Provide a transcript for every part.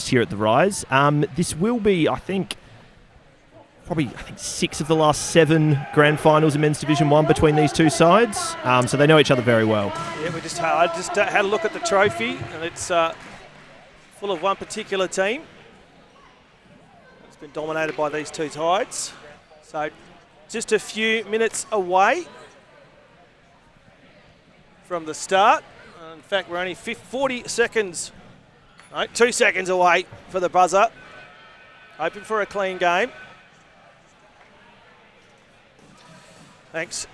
here at the Rise. This will be, I think, probably 6 of the last 7 grand finals in men's Division 1 between these two sides. So they know each other very well. Yeah, I just had a look at the trophy, and it's full of one particular team. It's been dominated by these two sides. So just a few minutes away from the start. In fact, we're only 40 seconds, no, 2 seconds away for the buzzer. Hoping for a clean game. Thanks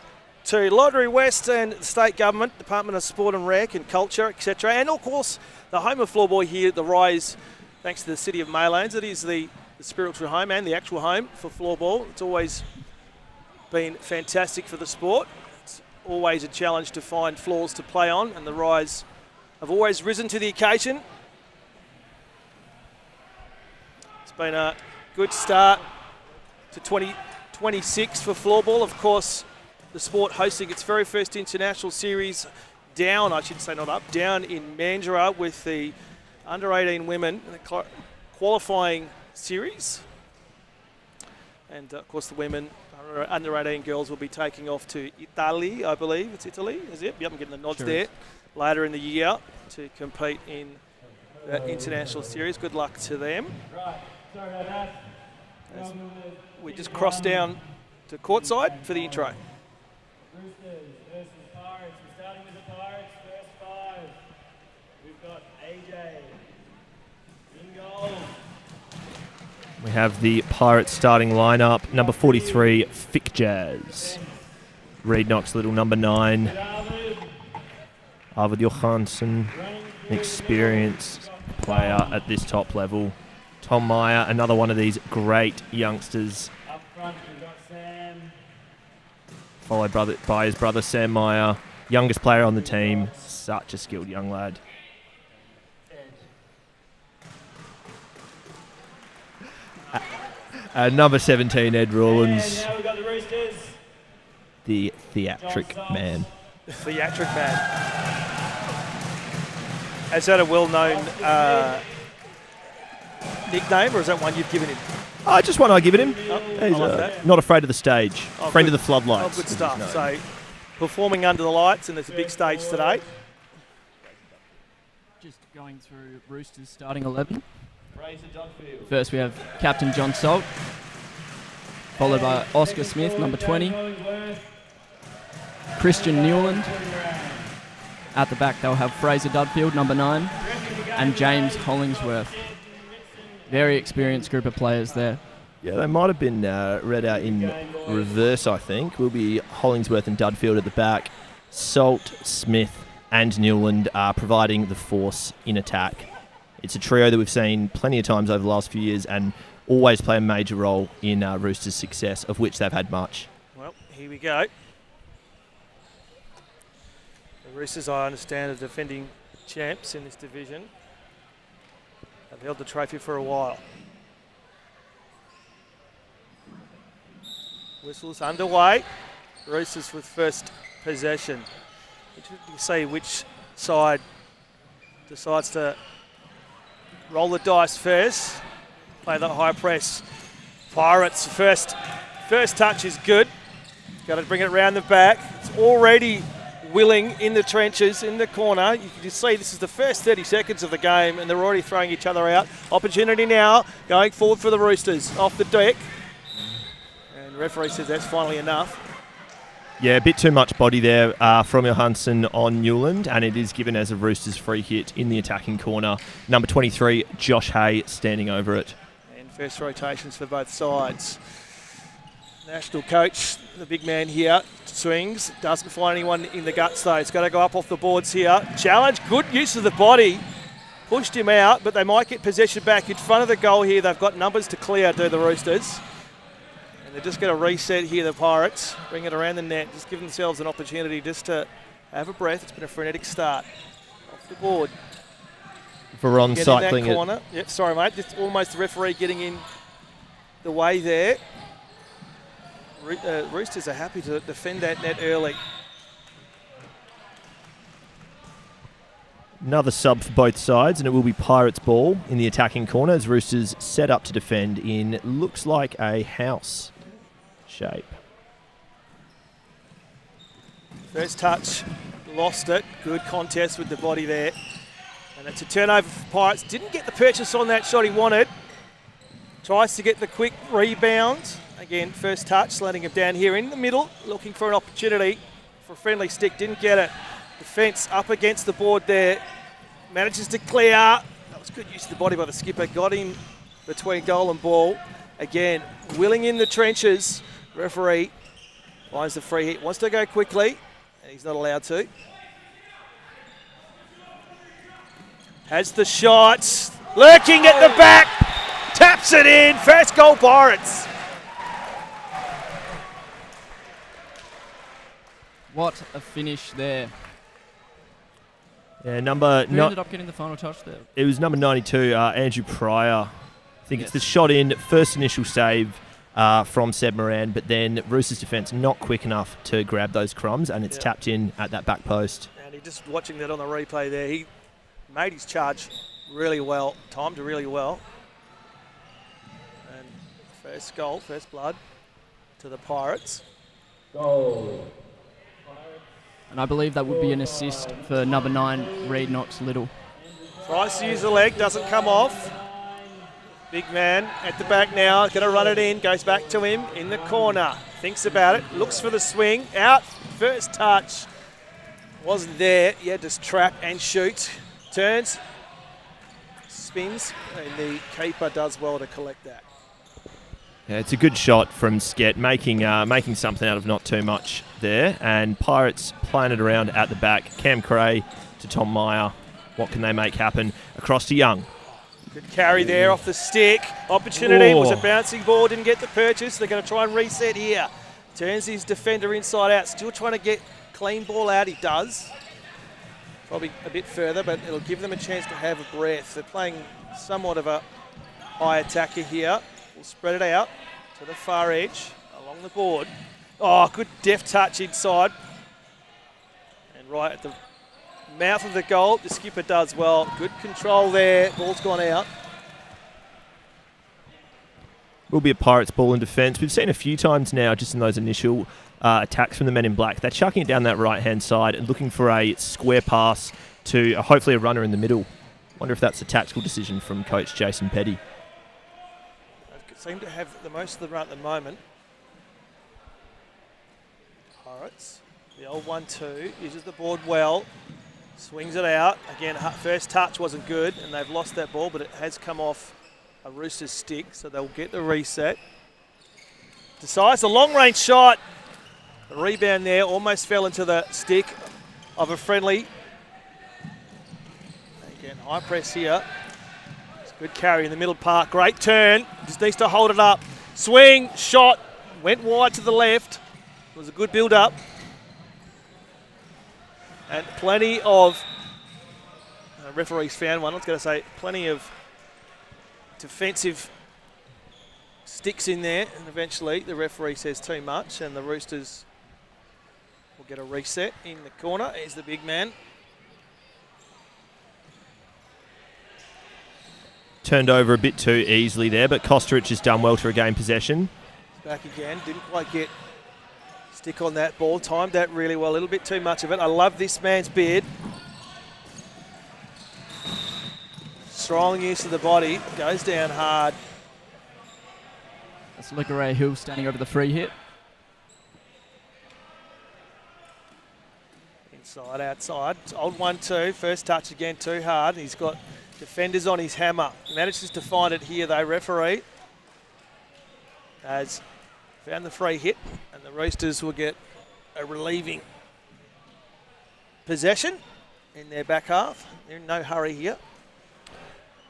to Lottery West and the State Government, Department of Sport and Rec and Culture, etc. And of course, the home of Floorball here at the Rise, thanks to the City of Maylands. It is the spiritual home and the actual home for Floorball. It's always been fantastic for the sport. It's always a challenge to find floors to play on, and the Rise have always risen to the occasion. It's been a good start to 2026 for Floorball. Of course, the sport hosting its very first international series down, I should say not up, down in Mandurah with the under-18 women in the qualifying series. And of course the women, under-18 girls, will be taking off to Italy, I believe. It's Italy, is it? Yep, I'm getting the nods there. Later in the year to compete in the international series. Good luck to them. As we just cross down to courtside for the intro. Roosters versus Pirates. We're starting with the Pirates, first 5. We've got AJ in goal. We have the Pirates starting lineup. Number 43, Fick Jazz. Reed Knox Little, number 9. Arvid Johansson, an experienced player at this top level. Tom Meyer, another one of these great youngsters. Up front, we've got Sam. Followed by his brother Sam Meyer, youngest player on the team. Such a skilled young lad. Number 17, Ed Rawlins. And now we've got the Roosters. The theatric man. The theatric man. Is that a well-known nickname, or is that one you've given him? Just one I give it him. Oh, He's I like that. not afraid of the stage. Friend of the floodlights. Oh, good stuff. So, performing under the lights, and there's a big stage today. Just going through Roosters starting 11. First we have Captain John Salt, followed by Oscar Smith, number 20. Christian Newland. At the back they'll have Fraser Dudfield, number 9, and James Hollingsworth. Very experienced group of players there. Yeah, they might have been read out in reverse, I think. Will be Hollingsworth and Dudfield at the back. Salt, Smith and Newland are providing the force in attack. It's a trio that we've seen plenty of times over the last few years and always play a major role in Roosters' success, of which they've had much. Well, here we go. The Roosters, I understand, are defending champs in this division. They've held the trophy for a while. Whistles underway. Roosters with first possession. Interesting to see which side decides to roll the dice first. Play the high press. Pirates first touch is good. Got to bring it around the back. It's already Willing in the trenches, in the corner. You can just see this is the first 30 seconds of the game and they're already throwing each other out. Opportunity now, going forward for the Roosters. Off the deck. And the referee says that's finally enough. Yeah, a bit too much body there from Johansson on Newland, and it is given as a Roosters free hit in the attacking corner. Number 23, Josh Hay, standing over it. And first rotations for both sides. National coach, the big man here, swings, doesn't find anyone in the guts though. It's got to go up off the boards here. Challenge, good use of the body. Pushed him out, but they might get possession back in front of the goal here. They've got numbers to clear, do the Roosters. And they're just going to reset here, the Pirates. Bring it around the net, just give themselves an opportunity just to have a breath. It's been a frenetic start. Off the board. Veron cycling in that corner. Yep, sorry mate, just almost the referee getting in the way there. Roosters are happy to defend that net early. Another sub for both sides, and it will be Pirates ball in the attacking corner as Roosters set up to defend in looks like a house shape. First touch, lost it. Good contest with the body there. And it's a turnover for Pirates. Didn't get the purchase on that shot he wanted. Tries to get the quick rebound. Again, first touch, letting him down here in the middle, looking for an opportunity for a friendly stick. Didn't get it. Defence up against the board there. Manages to clear. That was good use of the body by the skipper. Got him between goal and ball. Again, willing in the trenches. Referee finds the free hit. Wants to go quickly, and he's not allowed to. Has the shot. Lurking at the back. Taps it in. First goal, Pirates. What a finish there. Yeah, Who ended up getting the final touch there? it was number 92, Andrew Pryor. I think it's the shot in, first initial save from Seb Moran, but then Roosters defence not quick enough to grab those crumbs, and it's tapped in at that back post. And he just watching that on the replay there, he made his charge really well, timed it really well. And first goal, first blood to the Pirates. Goal. And I believe that would be an assist for number 9, Reed Knox-Little. Tries to use the leg, doesn't come off. Big man at the back now, going to run it in, goes back to him in the corner. Thinks about it, looks for the swing, out, first touch. Wasn't there, he had to trap and shoot. Turns, spins, and the keeper does well to collect that. Yeah, it's a good shot from Skett, making something out of not too much there. And Pirates playing it around at the back. Cam Cray to Tom Meyer. What can they make happen? Across to Young. Good carry there off the stick. Opportunity, was a bouncing ball, didn't get the purchase. They're going to try and reset here. Turns his defender inside out, still trying to get clean ball out. He does. Probably a bit further, but it'll give them a chance to have a breath. They're playing somewhat of a high attacker here. We'll spread it out to the far edge along the board. Oh, good deft touch inside. And right at the mouth of the goal, the skipper does well. Good control there. Ball's gone out. Will be a Pirates ball in defence. We've seen a few times now, just in those initial attacks from the men in black. They're chucking it down that right-hand side and looking for a square pass to hopefully a runner in the middle. Wonder if that's a tactical decision from coach Jason Petty. They seem to have the most of the run at the moment. Pirates, the old 1-2, uses the board well, swings it out. Again, first touch wasn't good, and they've lost that ball, but it has come off a Roosters stick, so they'll get the reset. Decides a long-range shot. The rebound there almost fell into the stick of a friendly. Again, high press here. Good carry in the middle park. Great turn. Just needs to hold it up. Swing, shot, went wide to the left. It was a good build-up. And plenty of, referees found one, I was going to say, plenty of defensive sticks in there. And eventually the referee says too much and the Roosters will get a reset in the corner. Here's the big man. Turned over a bit too easily there, but Kosterich has done well to regain possession. Back again, didn't quite get stick on that ball, timed that really well, a little bit too much of it. I love this man's beard. Strong use of the body, goes down hard. That's Le Garay Hill standing over the free hit. Inside, outside, it's old 1-2, first touch again too hard. He's got defenders on his hammer. He manages to find it here though, referee. Has found the free hit and the Roosters will get a relieving possession in their back half. They're in no hurry here.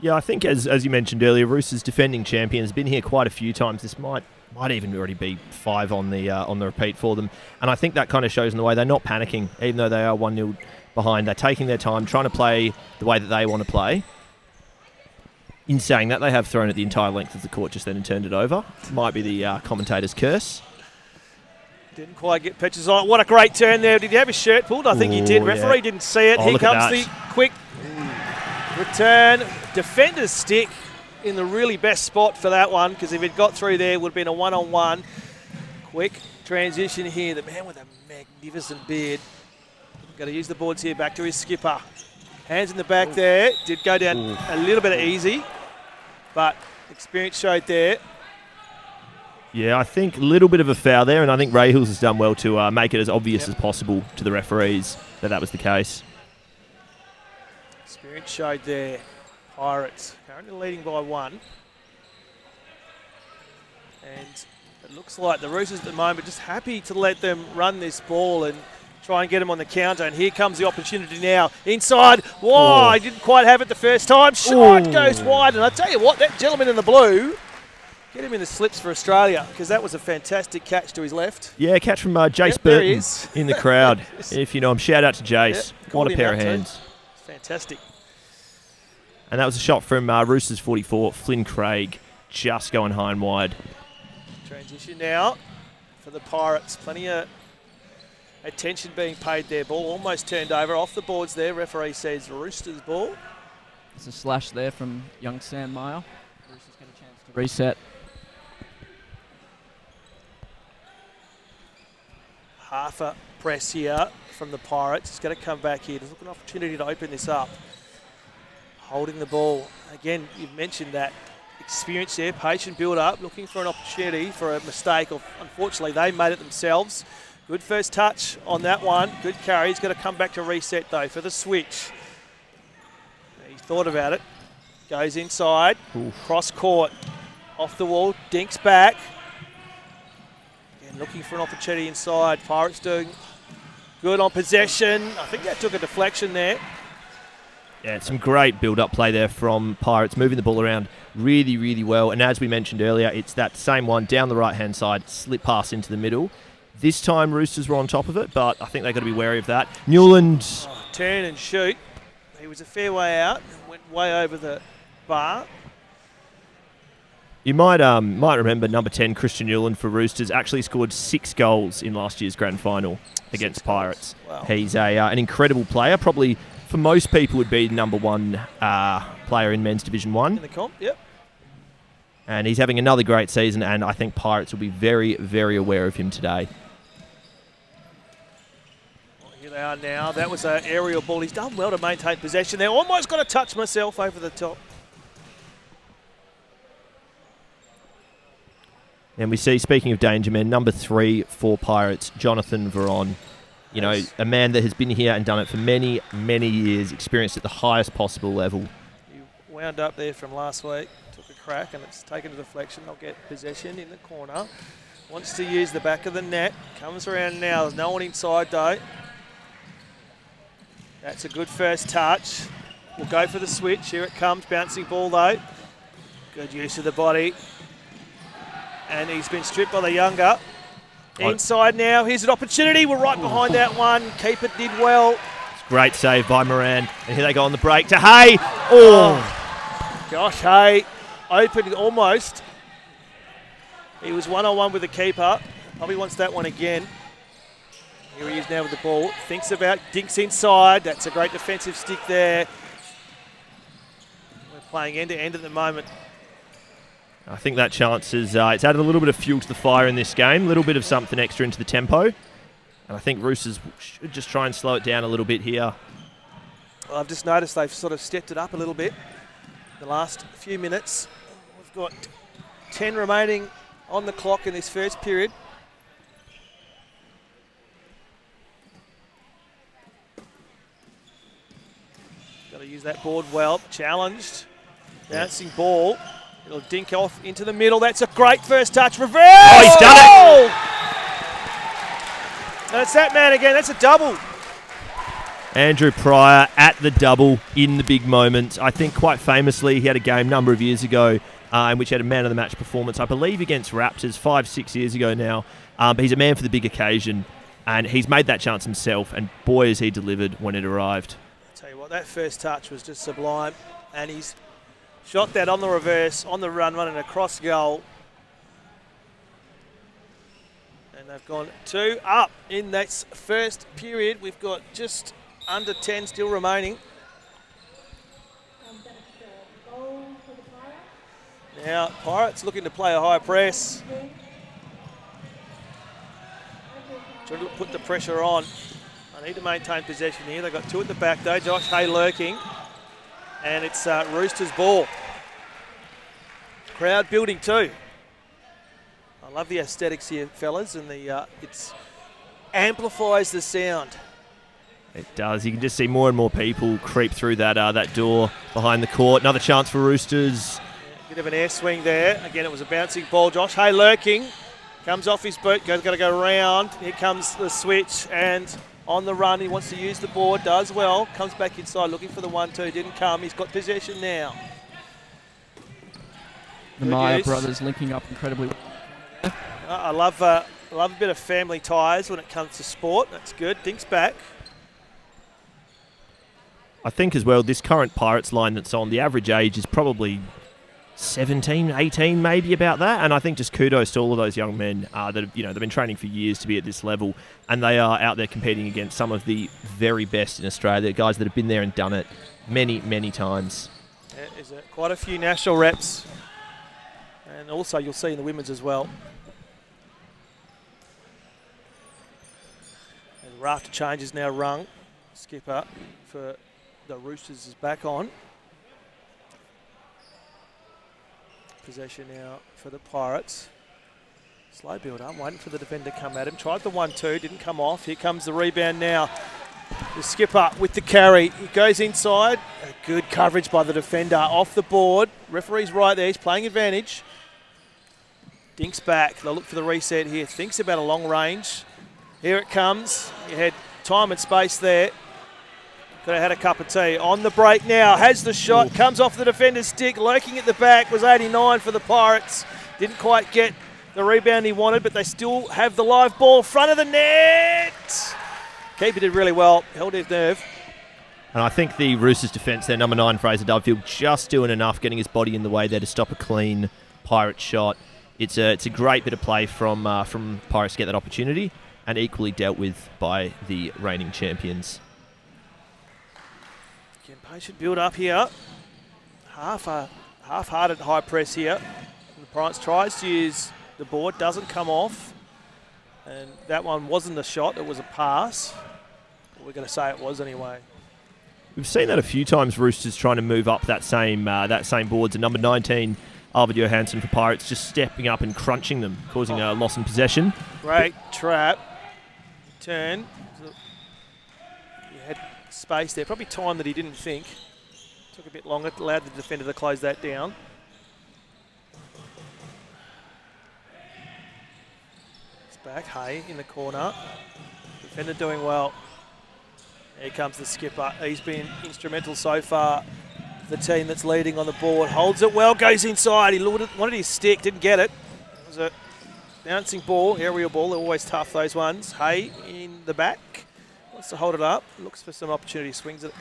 Yeah, I think as you mentioned earlier, Roosters defending champions, been here quite a few times. This might even already be 5 on the repeat for them. And I think that kind of shows in the way they're not panicking, even though they are 1-0 behind. They're taking their time, trying to play the way that they want to play. In saying that, they have thrown it the entire length of the court just then and turned it over. Might be the commentator's curse. Didn't quite get pitches on it. What a great turn there. Did he have his shirt pulled? I think he did. Referee didn't see it. Here comes the quick Return, defender's stick in the really best spot for that one, because if it got through there, it would have been a one-on-one. Quick transition here. The man with a magnificent beard. Got to use the boards here. Back to his skipper. Hands in the back there. Did go down a little bit easy, but experience showed there. Yeah, I think a little bit of a foul there, and I think Rahils has done well to make it as obvious as possible to the referees that that was the case. Experience showed there. Pirates currently leading by 1. And it looks like the Roosters at the moment just happy to let them run this ball and try and get them on the counter. And here comes the opportunity now. Inside. Whoa, I didn't quite have it the first time. Shot goes wide. And I tell you what, that gentleman in the blue, get him in the slips for Australia, because that was a fantastic catch to his left. Yeah, catch from Jace Burton in the crowd. If you know him, shout out to Jace. What a pair of hands. It's fantastic. And that was a shot from Roosters 44, Flynn Craig, just going high and wide. Transition now for the Pirates. Plenty of attention being paid there. Ball almost turned over. Off the boards there. Referee says Roosters ball. There's a slash there from young Sam Meyer. Roosters get a chance to reset. Half a press here from the Pirates. He's going to come back here. There's an opportunity to open this up. Holding the ball. Again, you've mentioned that experience there, patient build-up, looking for an opportunity for a mistake. Unfortunately, they made it themselves. Good first touch on that one. Good carry. He's going to come back to reset, though, for the switch. He thought about it. Goes inside. Cross court. Off the wall. Dinks back. Again, looking for an opportunity inside. Pirates doing good on possession. I think that took a deflection there. Yeah, some great build-up play there from Pirates, moving the ball around really, really well. And as we mentioned earlier, it's that same one down the right-hand side, slip pass into the middle. This time, Roosters were on top of it, but I think they've got to be wary of that. Newland. Turn and shoot. He was a fair way out and went way over the bar. You might remember number 10, Christian Newland for Roosters, actually scored 6 goals in last year's grand final against Pirates. Wow. He's an incredible player, probably for most people would be number 1 player in men's Division 1. In the comp, yep. And he's having another great season, and I think Pirates will be very, very aware of him today. Well, here they are now. That was an aerial ball. He's done well to maintain possession there. Almost got to touch myself over the top. And we see, speaking of danger men, number 3 for Pirates, Jonathan Veron. You know, a man that has been here and done it for many, many years, experienced at the highest possible level. He wound up there from last week, took a crack, and it's taken a deflection. They'll get possession in the corner. Wants to use the back of the net. Comes around now. There's no one inside, though. That's a good first touch. We'll go for the switch. Here it comes. Bouncing ball, though. Good use of the body. And he's been stripped by the younger. Inside now, here's an opportunity. We're right behind that one. Keeper did well. Great save by Moran. And here they go on the break to Hay. Oh, Josh Hay opened almost. He was one-on-one with the keeper. Probably wants that one again. Here he is now with the ball. Thinks about, dinks inside. That's a great defensive stick there. We're playing end-to-end at the moment. I think that chance is it's added a little bit of fuel to the fire in this game, a little bit of something extra into the tempo. And I think Roosters should just try and slow it down a little bit here. Well, I've just noticed they've sort of stepped it up a little bit the last few minutes. We've got 10 remaining on the clock in this first period. Got to use that board well. Challenged. Bouncing ball. It'll dink off into the middle. That's a great first touch. Reverse! Oh, he's done it! That's that man again. That's a double. Andrew Pryor at the double in the big moment. I think quite famously he had a game a number of years ago in which he had a man of the match performance, I believe against Raptors 5-6 years ago now. But he's a man for the big occasion, and he's made that chance himself, and boy has he delivered when it arrived. I'll tell you what, that first touch was just sublime, and he's shot that on the reverse, on the run, running across goal. And they've gone 2 up in that first period. We've got just under 10 still remaining. Now, Pirates looking to play a high press. Trying to put the pressure on. I need to maintain possession here. They've got 2 at the back though. Josh Hay lurking. And it's Roosters ball. Crowd building too. I love the aesthetics here, fellas, and the it amplifies the sound. It does. You can just see more and more people creep through that door behind the court. Another chance for Roosters. Bit of an air swing there. Again, it was a bouncing ball. Josh Hay lurking. Comes off his boot. Got to go round. Here comes the switch. And on the run, he wants to use the board. Does well. Comes back inside looking for the 1-2. Didn't come. He's got possession now. The Meyer brothers linking up incredibly well. I love a bit of family ties when it comes to sport. That's good. Dinks back. I think as well, this current Pirates line that's on, the average age is probably 17, 18, maybe about that. And I think just kudos to all of those young men that have, they've been training for years to be at this level, and they are out there competing against some of the very best in Australia, guys that have been there and done it many, many times. There's quite a few national reps, and also you'll see in the women's as well. And raft of change is now rung. Skipper for the Roosters is back on. Possession now for the Pirates. Slow build up, waiting for the defender to come at him. Tried the 1-2, didn't come off. Here comes the rebound now. The skipper with the carry. He goes inside. A good coverage by the defender off the board. Referee's right there, he's playing advantage. Dinks back, they'll look for the reset here. Thinks about a long range. Here it comes. You had time and space there. Could have had a cup of tea. On the break now, has the shot, comes off the defender's stick, lurking at the back, was 89 for the Pirates. Didn't quite get the rebound he wanted, but they still have the live ball, front of the net. Keeper did really well, held his nerve. And I think the Roosters defence there, number 9, Fraser Dudfield, just doing enough, getting his body in the way there to stop a clean Pirates shot. It's a great bit of play from Pirates to get that opportunity, and equally dealt with by the reigning champions. Patient build up here. Half-hearted high press here. The Pirates tries to use the board, doesn't come off. And that one wasn't a shot, it was a pass. We're going to say it was anyway. We've seen that a few times, Roosters trying to move up that same boards. And number 19, Arvid Johansson for Pirates, just stepping up and crunching them, causing a loss in possession. Great trap. Turn. You had space there, probably time that he didn't think. Took a bit longer, allowed the defender to close that down. It's back, Hay in the corner. Defender doing well. Here comes the skipper. He's been instrumental so far. The team that's leading on the board holds it well, goes inside. He wanted his stick, didn't get it. It was a bouncing ball, aerial ball. They're always tough, those ones. Hay in the back. Wants to hold it up, looks for some opportunity, swings it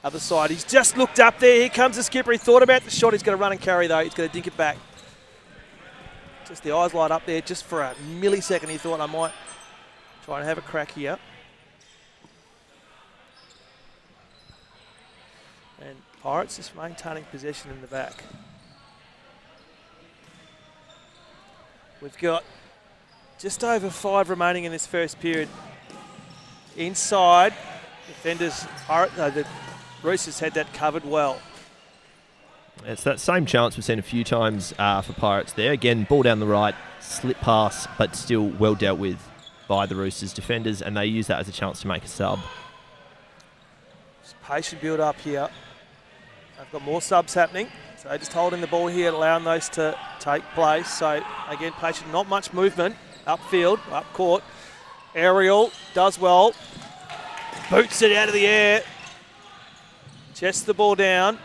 other side. He's just looked up there, here comes the skipper. He thought about the shot, he's going to run and carry though. He's going to dink it back. Just the eyes light up there, just for a millisecond he thought I might try and have a crack here. And Pirates just maintaining possession in the back. We've got just over 5 remaining in this first period. Inside, defenders, the Roosters had that covered well. It's that same chance we've seen a few times for Pirates there. Again, ball down the right, slip pass, but still well dealt with by the Roosters defenders, and they use that as a chance to make a sub. Just patient build up here. They've got more subs happening, so just holding the ball here, allowing those to take place. So again, patient, not much movement upfield, up court. Aerial does well, boots it out of the air, chests the ball down.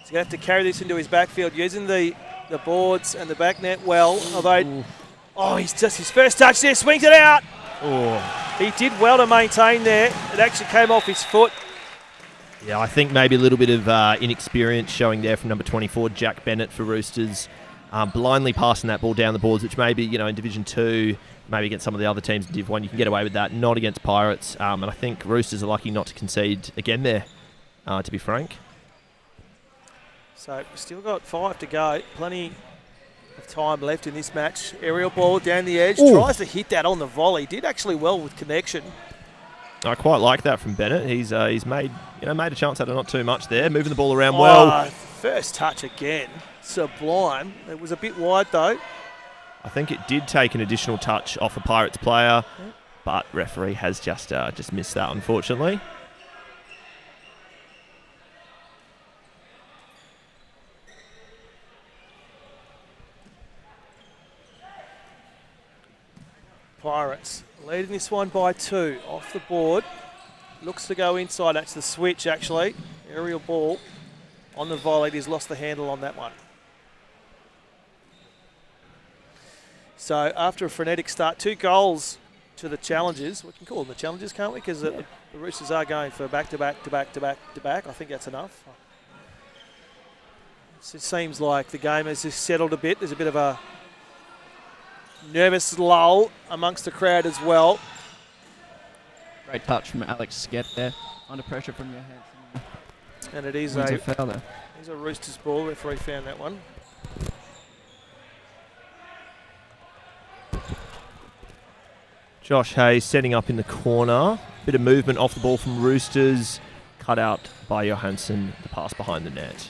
He's going to have to carry this into his backfield, using the boards and the back net well. Although, he's just his first touch there, swings it out. He did well to maintain there. It actually came off his foot. Yeah, I think maybe a little bit of inexperience showing there from number 24, Jack Bennett for Roosters. Blindly passing that ball down the boards, which maybe, in Division 2, maybe against some of the other teams in Div 1, you can get away with that. Not against Pirates. And I think Roosters are lucky not to concede again there, to be frank. So we've still got 5 to go. Plenty of time left in this match. Aerial ball down the edge. Ooh. Tries to hit that on the volley. Did actually well with connection. I quite like that from Bennett. He's made a chance out of not too much there, moving the ball around well. First touch again. Sublime. It was a bit wide though. I think it did take an additional touch off a Pirates player, but referee has just missed that, unfortunately. Pirates leading this one by 2. Off the board. Looks to go inside. That's the switch actually. Aerial ball on the volley. He's lost the handle on that one. So after a frenetic start, 2 goals to the challengers. We can call them the challengers, can't we? Because the Roosters are going for back-to-back. I think that's enough. It seems like the game has just settled a bit. There's a bit of a nervous lull amongst the crowd as well. Great touch from Alex Skett there. Under pressure from your hands. And it is a foul there. It's a Roosters ball. Referee found that one. Josh Hayes setting up in the corner. Bit of movement off the ball from Roosters. Cut out by Johansson. The pass behind the net.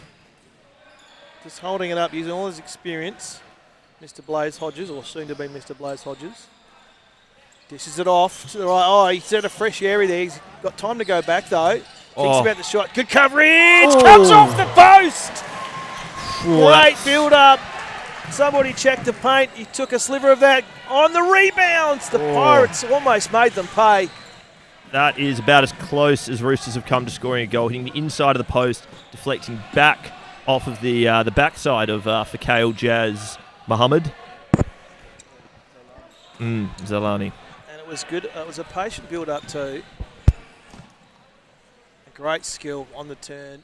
Just holding it up, using all his experience. Mr. Blaze Hodges, or soon to be Mr. Blaze Hodges. Dishes it off to the right. Oh, he's at a fresh area there. He's got time to go back though. Thinks about the shot. Good coverage. Comes off the post. Great build up. Somebody checked the paint. He took a sliver of that on the rebounds. The Pirates almost made them pay. That is about as close as Roosters have come to scoring a goal, hitting the inside of the post, deflecting back off of the backside of Fakale Jazz Muhammad. Zalani. And it was good. It was a patient build up too. A great skill on the turn.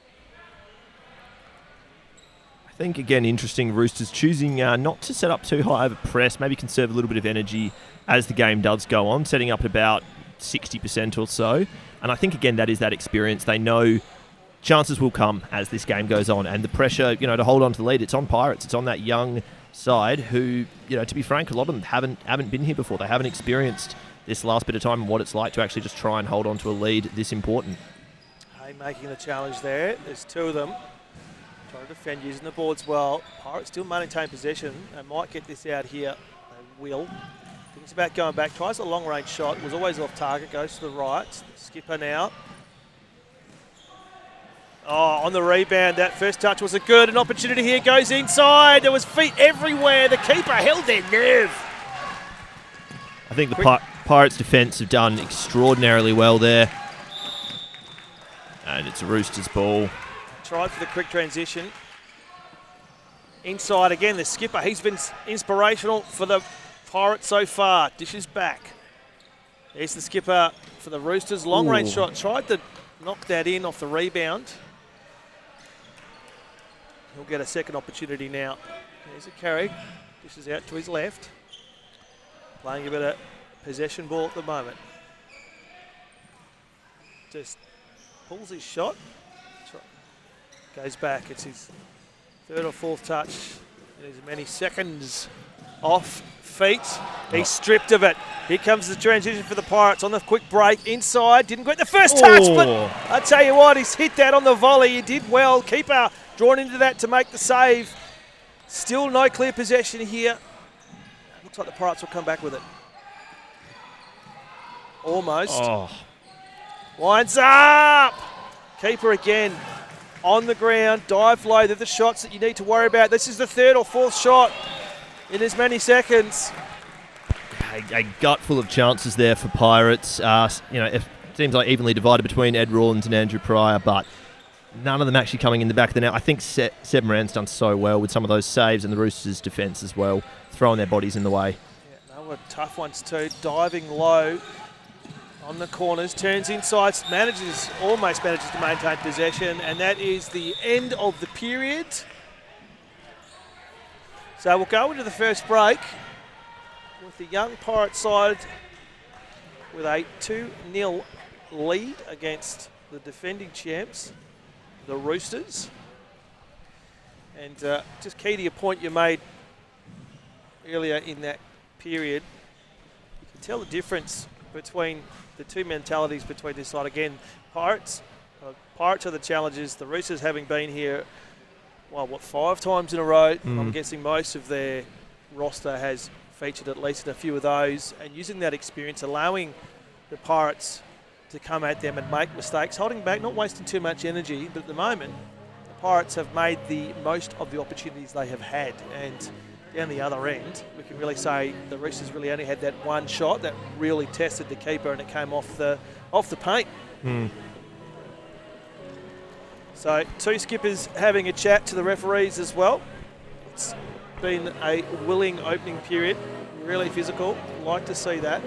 I think, again, interesting, Roosters choosing not to set up too high of a press, maybe conserve a little bit of energy as the game does go on, setting up at about 60% or so. And I think, again, that is that experience. They know chances will come as this game goes on. And the pressure, to hold on to the lead, it's on Pirates. It's on that young side who, to be frank, a lot of them haven't been here before. They haven't experienced this last bit of time and what it's like to actually just try and hold on to a lead this important. Hey, making the challenge there. There's 2 of them. Trying to defend, using the boards well. Pirates still maintain possession. They might get this out here. They will. Thinks about going back. Tries a long-range shot. Was always off target. Goes to the right. Skipper now. Oh, on the rebound. That first touch was a good. An opportunity here. Goes inside. There was feet everywhere. The keeper held their nerve. I think the Pirates' defence have done extraordinarily well there. And it's a Roosters ball. Tried for the quick transition. Inside again, the skipper. He's been inspirational for the Pirates so far. Dishes back. There's the skipper for the Roosters. Long range shot. Tried to knock that in off the rebound. He'll get a second opportunity now. There's a carry. Dishes out to his left. Playing a bit of possession ball at the moment. Just pulls his shot. Goes back. It's his 3rd or 4th touch in as many seconds off feet. He's stripped of it. Here comes the transition for the Pirates on the quick break. Inside. Didn't get the first touch, but I tell you what, he's hit that on the volley. He did well. Keeper drawn into that to make the save. Still no clear possession here. Looks like the Pirates will come back with it. Almost. Winds up. Keeper again. On the ground, dive low. They're the shots that you need to worry about. This is the 3rd or 4th shot in as many seconds. A gut full of chances there for Pirates. It seems like evenly divided between Ed Rawlins and Andrew Pryor, but none of them actually coming in the back of the net. I think Seb Moran's done so well with some of those saves and the Roosters' defence as well, throwing their bodies in the way. Yeah, they were tough ones too. Diving low on the corners, turns inside, almost manages to maintain possession, and that is the end of the period. So we'll go into the first break with the young Pirate side with a 2-0 lead against the defending champs, the Roosters. And just key to your point you made earlier in that period, you can tell the difference between the two mentalities between this side. Again, Pirates are the challengers. The Roosters, having been here, 5 times in a row. I'm guessing most of their roster has featured at least in a few of those, and using that experience, allowing the Pirates to come at them and make mistakes, holding back, not wasting too much energy. But at the moment, the Pirates have made the most of the opportunities they have had, and down the other end, we can really say the Roosters really only had that one shot that really tested the keeper, and it came off the paint. So 2 skippers having a chat to the referees as well. It's been a willing opening period, really physical. Like to see that.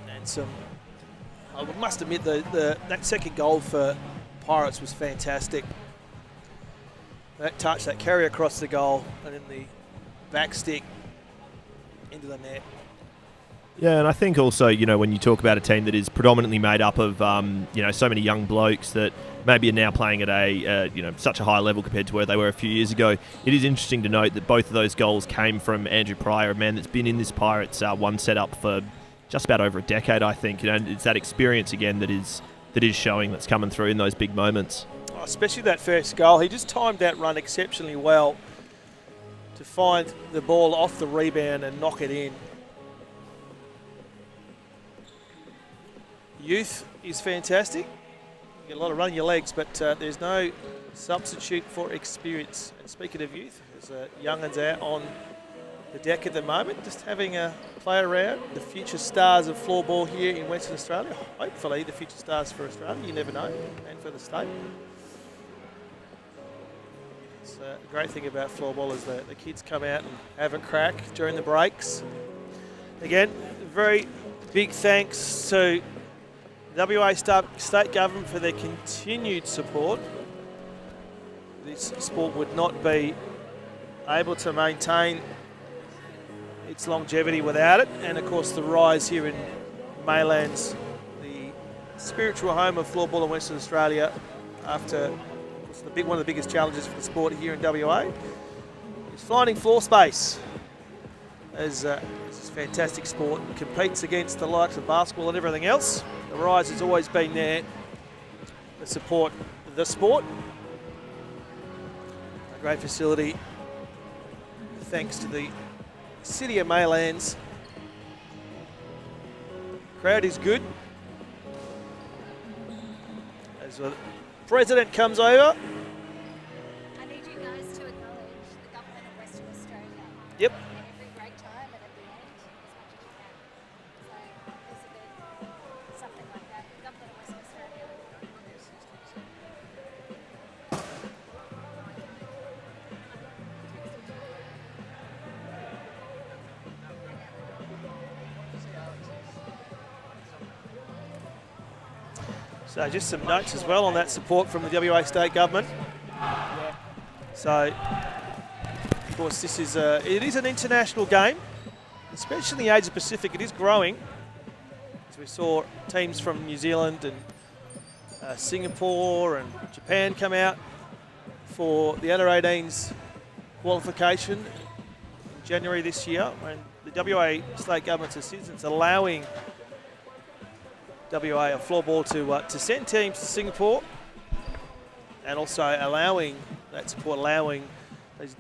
And I must admit that second goal for Pirates was fantastic. That touch, that carry across the goal, and then the back stick into the net. Yeah, and I think also, when you talk about a team that is predominantly made up of, so many young blokes that maybe are now playing at a, such a high level compared to where they were a few years ago, it is interesting to note that both of those goals came from Andrew Pryor, a man that's been in this Pirates one setup for just about over a decade, I think. It's that experience again that is showing, that's coming through in those big moments. Especially that first goal. He just timed that run exceptionally well to find the ball off the rebound and knock it in. Youth is fantastic. You get a lot of run in your legs, but there's no substitute for experience. And speaking of youth, there's young'uns out on the deck at the moment, just having a play around. The future stars of floorball here in Western Australia. Hopefully the future stars for Australia, you never know, and for the state. The great thing about floorball is that the kids come out and have a crack during the breaks. Again, very big thanks to WA State Government for their continued support. This sport would not be able to maintain its longevity without it. And of course the rise here in Maylands, the spiritual home of floorball in Western Australia, after one of the biggest challenges for the sport here in WA, is finding floor space. As this is fantastic sport, competes against the likes of basketball and everything else. The rise has always been there to support the sport. A great facility, thanks to the City of Maylands. Crowd is good. As the President comes over. I need you guys to acknowledge the government of Western Australia. Yep. At every break time and at the end, as much as you can. So this is a bit something like that. The government of Western Australia. So just some notes as well on that support from the WA State Government. So, of course, this is it is an international game, especially in the Asia Pacific. It is growing. So we saw teams from New Zealand and Singapore and Japan come out for the under 18s qualification in January this year, and the WA State Government's assistance allowing WA or floorball to send teams to Singapore, and also allowing those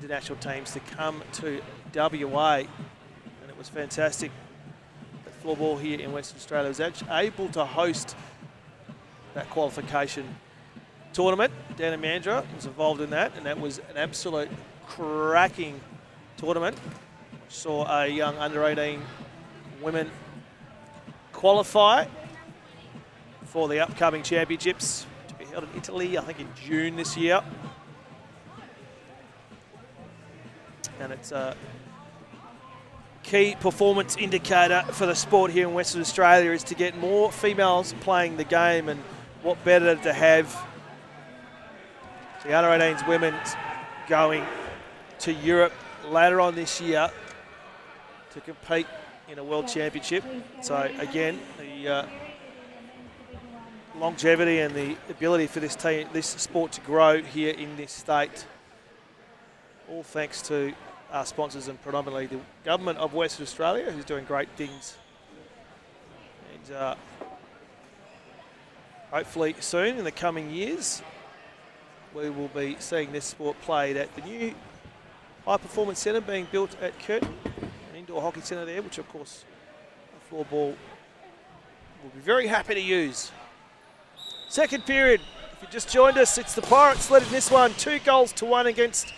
international teams to come to WA. And it was fantastic that floorball here in Western Australia was actually able to host that qualification tournament. Dan and Mandra was involved in that, and that was an absolute cracking tournament. Saw a young under 18 women qualify for the upcoming championships to be held in Italy, I think in June this year. And it's a key performance indicator for the sport here in Western Australia is to get more females playing the game, and what better to have the under 18s women going to Europe later on this year to compete in a world championship. So again, the longevity and the ability for this sport to grow here in this state. All thanks to our sponsors and predominantly the government of Western Australia, who's doing great things. And hopefully soon, in the coming years, we will be seeing this sport played at the new high performance centre being built at Curtin, an indoor hockey centre there, which of course the Floorball will be very happy to use. Second period, if you just joined us, it's the Pirates led in this one, 2-1 against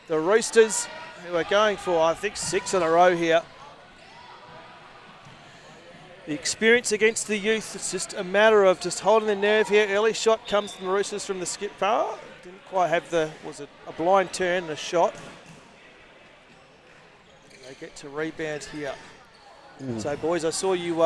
the Roosters, who are going for, I think, 6 in a row here. The experience against the youth, it's just a matter of just holding the nerve here. Early shot comes from the Roosters from the skipper. Didn't quite have was it a blind turn and a shot. They get to rebound here. So, boys, I saw you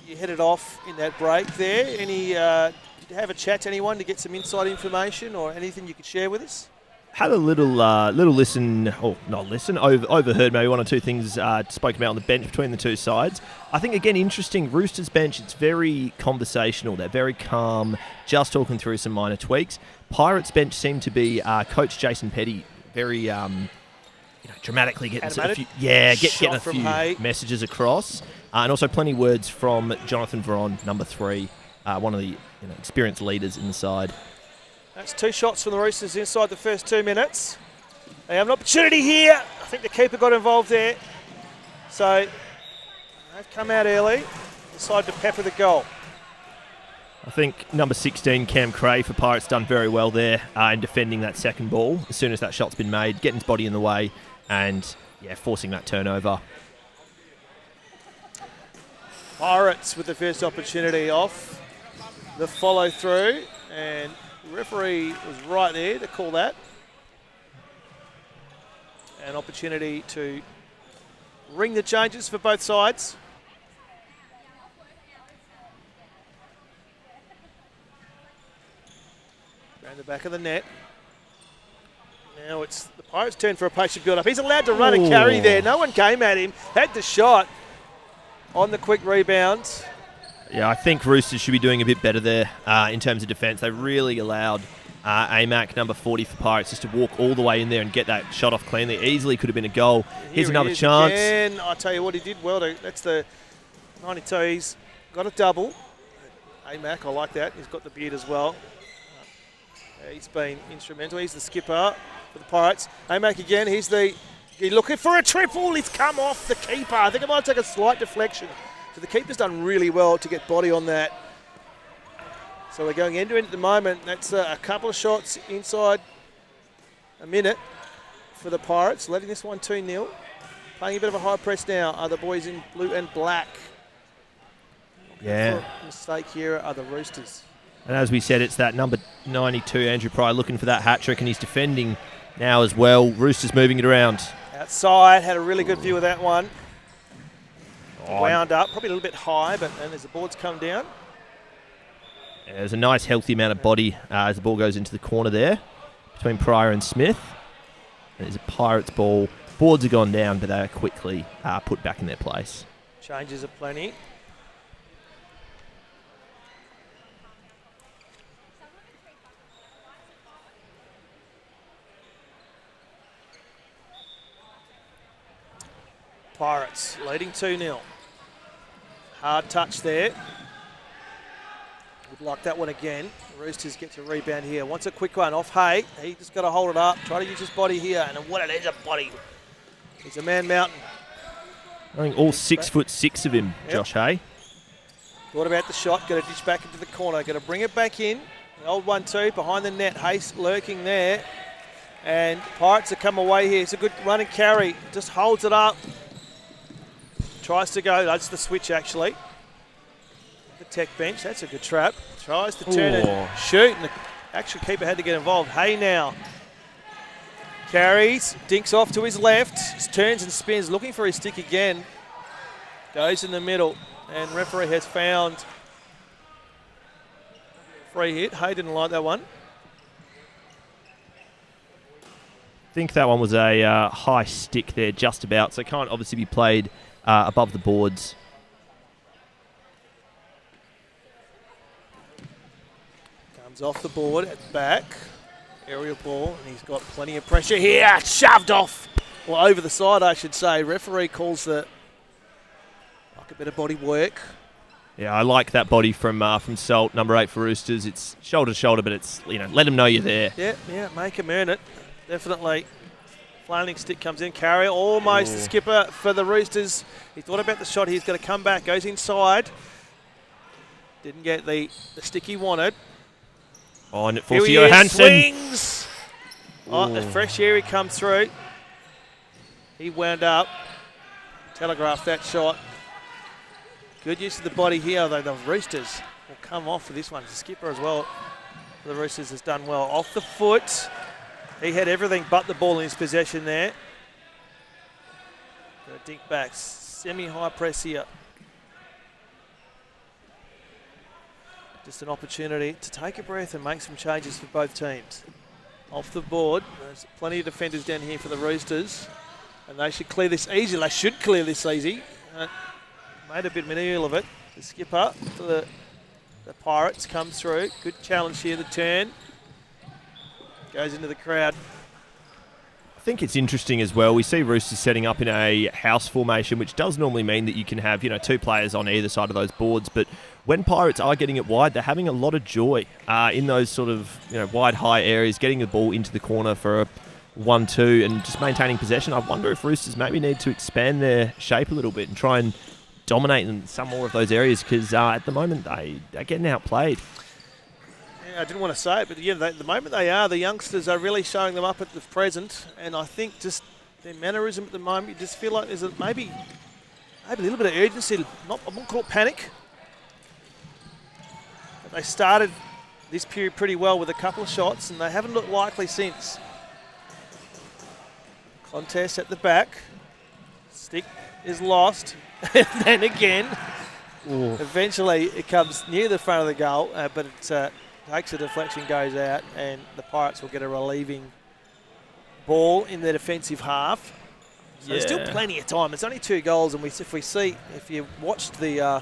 you headed off in that break there. Did you have a chat to anyone to get some inside information or anything you could share with us? Had a little listen, or not listen, overheard maybe one or two things spoken about on the bench between the two sides. I think, again, interesting, Roosters bench, it's very conversational. They're very calm, just talking through some minor tweaks. Pirates bench seemed to be Coach Jason Petty, very dramatically getting a few, getting a few messages across. And also plenty of words from Jonathan Veron, number 3, one of the experienced leaders in the side. That's 2 shots from the Roosters inside the first 2 minutes. They have an opportunity here. I think the keeper got involved there. So they've come out early, decided to pepper the goal. I think number 16, Cam Cray for Pirates, done very well there in defending that second ball. As soon as that shot's been made, getting his body in the way and forcing that turnover. Pirates with the first opportunity off the follow through, and the referee was right there to call that. An opportunity to ring the changes for both sides. Around the back of the net. Now it's the Pirates' turn for a patient build-up. He's allowed to run and carry there. No one came at him. Had the shot on the quick rebound. Yeah, I think Roosters should be doing a bit better there in terms of defence. They really allowed AMAC, number 40 for Pirates, just to walk all the way in there and get that shot off cleanly. Easily could have been a goal. Here's another chance. Again. I tell you what, he did well. That's the 92. He's got a double. AMAC, I like that. He's got the beard as well. He's been instrumental. He's the skipper for the Pirates. AMAC again. He's looking for a triple. He's come off the keeper. I think it might take a slight deflection. So the keeper's done really well to get body on that. So we're going end to end at the moment. That's a couple of shots inside a minute for the Pirates, letting this one 2-0. Playing a bit of a high press now are the boys in blue and black. Yeah. Mistake here are the Roosters. And as we said, it's that number 92, Andrew Pryor, looking for that hat-trick, and he's defending now as well. Roosters moving it around. Outside, had a really good view of that one. Wound up, probably a little bit high, but then as the boards come down. Yeah, there's a nice healthy amount of body as the ball goes into the corner there between Pryor and Smith. There's a Pirates ball. Boards are gone down, but they are quickly put back in their place. Changes are plenty. Pirates leading 2-0. Hard touch there. Would like that one again. The Roosters get to rebound here. Wants a quick one off Hay. He just got to hold it up. Try to use his body here. And what it is, a body. He's a man mountain. I think all 6'6" of him, yep. Josh Hay. Thought about the shot. Got to dish back into the corner. Got to bring it back in. The old 1-2 behind the net. Hayes lurking there. And Pirates have come away here. It's a good run and carry. Just holds it up. Tries to go. That's the switch, actually. The tech bench. That's a good trap. Tries to turn and shoot. And the actual keeper had to get involved. Hay now. Carries. Dinks off to his left. Just turns and spins. Looking for his stick again. Goes in the middle. And referee has found free hit. Hay didn't like that one. I think that one was a high stick there, just about. So it can't obviously be played above the boards. Comes off the board at the back. Aerial ball, and he's got plenty of pressure here. Shoved off. Well, over the side, I should say. Referee calls like a bit of body work. Yeah, I like that body from Salt, number 8 for Roosters. It's shoulder to shoulder, but it's, let them know you're there. Yeah, make him earn it. Definitely. Flailing stick comes in. Carrier almost the skipper for the Roosters. He thought about the shot. He's going to come back. Goes inside. Didn't get the stick he wanted. Oh, and it Here falls to he is, Johansson. swings. Oh, the fresh air he comes through. He wound up. Telegraphed that shot. Good use of the body here, though. The Roosters will come off for this one. The skipper as well. The Roosters has done well. Off the foot. He had everything but the ball in his possession there. Got a dink back. Semi-high press here. Just an opportunity to take a breath and make some changes for both teams. Off the board. There's plenty of defenders down here for the Roosters. And they should clear this easy. They should clear this easy. Made a bit of an eel of it. The skipper for the Pirates comes through. Good challenge here, the turn. Goes into the crowd. I think it's interesting as well. We see Roosters setting up in a house formation, which does normally mean that you can have, 2 players on either side of those boards. But when Pirates are getting it wide, they're having a lot of joy in those sort of wide, high areas, getting the ball into the corner for a 1-2 and just maintaining possession. I wonder if Roosters maybe need to expand their shape a little bit and try and dominate in some more of those areas, because at the moment they're getting outplayed. Yeah, I didn't want to say it, but the moment the youngsters are really showing them up at the present, and I think just their mannerism at the moment, you just feel like there's maybe a little bit of urgency. I won't call it panic. But they started this period pretty well with a couple of shots, and they haven't looked likely since. Contest at the back. Stick is lost. And then again, eventually it comes near the front of the goal, but it takes a deflection, goes out, and the Pirates will get a relieving ball in their defensive half. So there's still plenty of time. It's only 2 goals, and if you watched the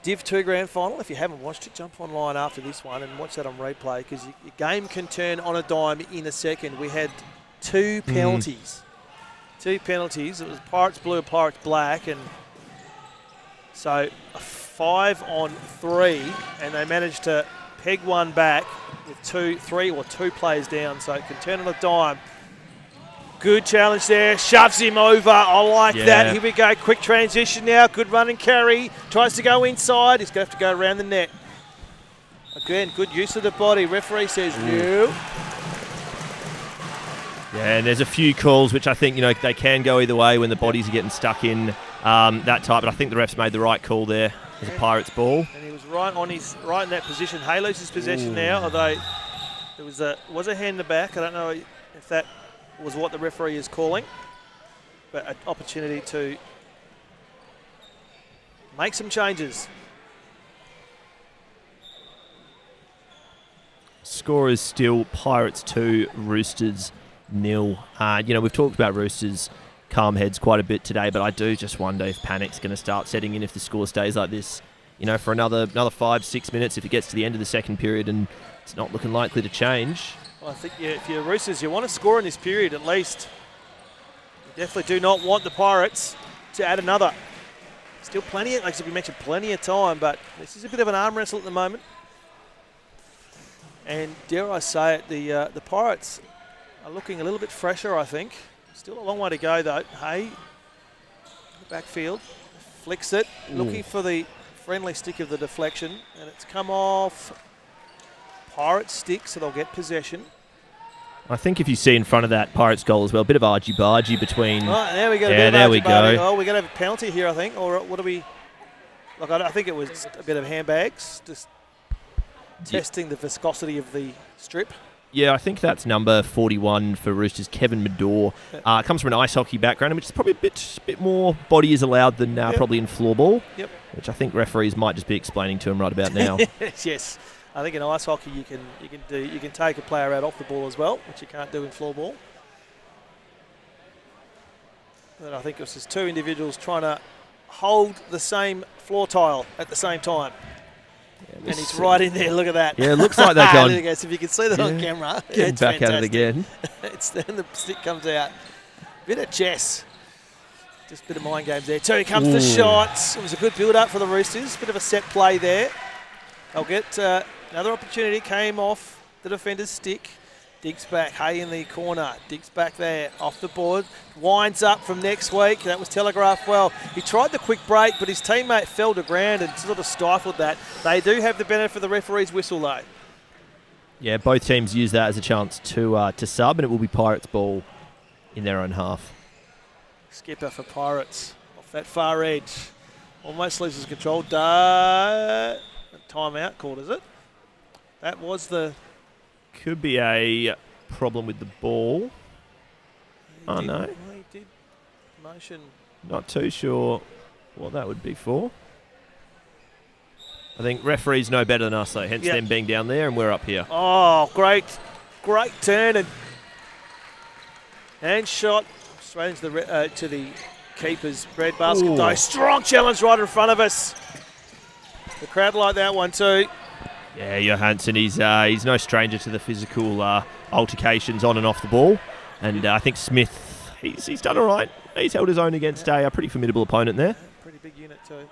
Div 2 Grand Final, if you haven't watched it, jump online after this one and watch that on replay, because your game can turn on a dime in a second. We had 2 penalties. 2 penalties. It was Pirates blue, Pirates black, and so a 5-on-3, and they managed to peg one back with 2 players down, so it can turn on a dime. Good challenge there, shoves him over. I like that. Here we go, quick transition now. Good run and carry. Tries to go inside. He's going to have to go around the net. Again, good use of the body. Referee says no. Yeah, and there's a few calls which I think, they can go either way when the bodies are getting stuck in that type, but I think the refs made the right call there. As a Pirates ball. And he was right in that position. Hay loses possession now, although there was a hand in the back. I don't know if that was what the referee is calling, but an opportunity to make some changes. Score is still Pirates 2, Roosters 0. We've talked about Roosters' calm heads quite a bit today, but I do just wonder if panic's going to start setting in if the score stays like this, for another 5-6 minutes if it gets to the end of the second period and it's not looking likely to change. Well, I think if you're Roosters, you want to score in this period at least. You definitely do not want the Pirates to add another. Still plenty, like we mentioned, plenty of time, but this is a bit of an arm wrestle at the moment. And dare I say it, the Pirates are looking a little bit fresher, I think. Still a long way to go, though. Hay, backfield, flicks it, looking for the friendly stick of the deflection, and it's come off Pirates stick, so they'll get possession. I think if you see in front of that Pirates goal as well, a bit of argy-bargy between... Oh, there we go. Yeah, there we go. Oh, we're going to have a penalty here, I think. Or what do we... Look, I think it was a bit of handbags, just testing the viscosity of the strip. Yeah, I think that's number 41 for Roosters, Kevin Medor. Comes from an ice hockey background, which is probably a bit more body is allowed than probably in floorball. Yep. Which I think referees might just be explaining to him right about now. Yes. I think in ice hockey you can take a player out off the ball as well, which you can't do in floorball. But I think it was just 2 individuals trying to hold the same floor tile at the same time. Yeah, And he's right in there. Look at that. Yeah, it looks like they're gone. There you go. So if you can see that on camera, Getting it's back at it fantastic. again. It's then the stick comes out. Bit of chess. Just a bit of mind games there. So here comes the shots. It was a good build-up for the Roosters. Bit of a set play there. They'll get another opportunity. Came off the defender's stick. Digs back. Hay in the corner. Digs back there. Off the board. Winds up from next week. That was telegraphed well. He tried the quick break, but his teammate fell to ground and sort of stifled that. They do have the benefit of the referee's whistle, though. Yeah, both teams use that as a chance to sub, and it will be Pirates' ball in their own half. Skipper for Pirates. Off that far edge. Almost loses control. Timeout called, is it? That was the... Could be a problem with the ball. Oh, no. He did motion. Not too sure what that would be for. I think referees know better than us, though, hence them being down there and we're up here. Oh, great turn and shot straight into the keeper's red basket. Though strong challenge right in front of us. The crowd like that one too. Yeah, Johansson, he's no stranger to the physical altercations on and off the ball. And I think Smith, he's done all right. He's held his own against a pretty formidable opponent there. Pretty big unit too.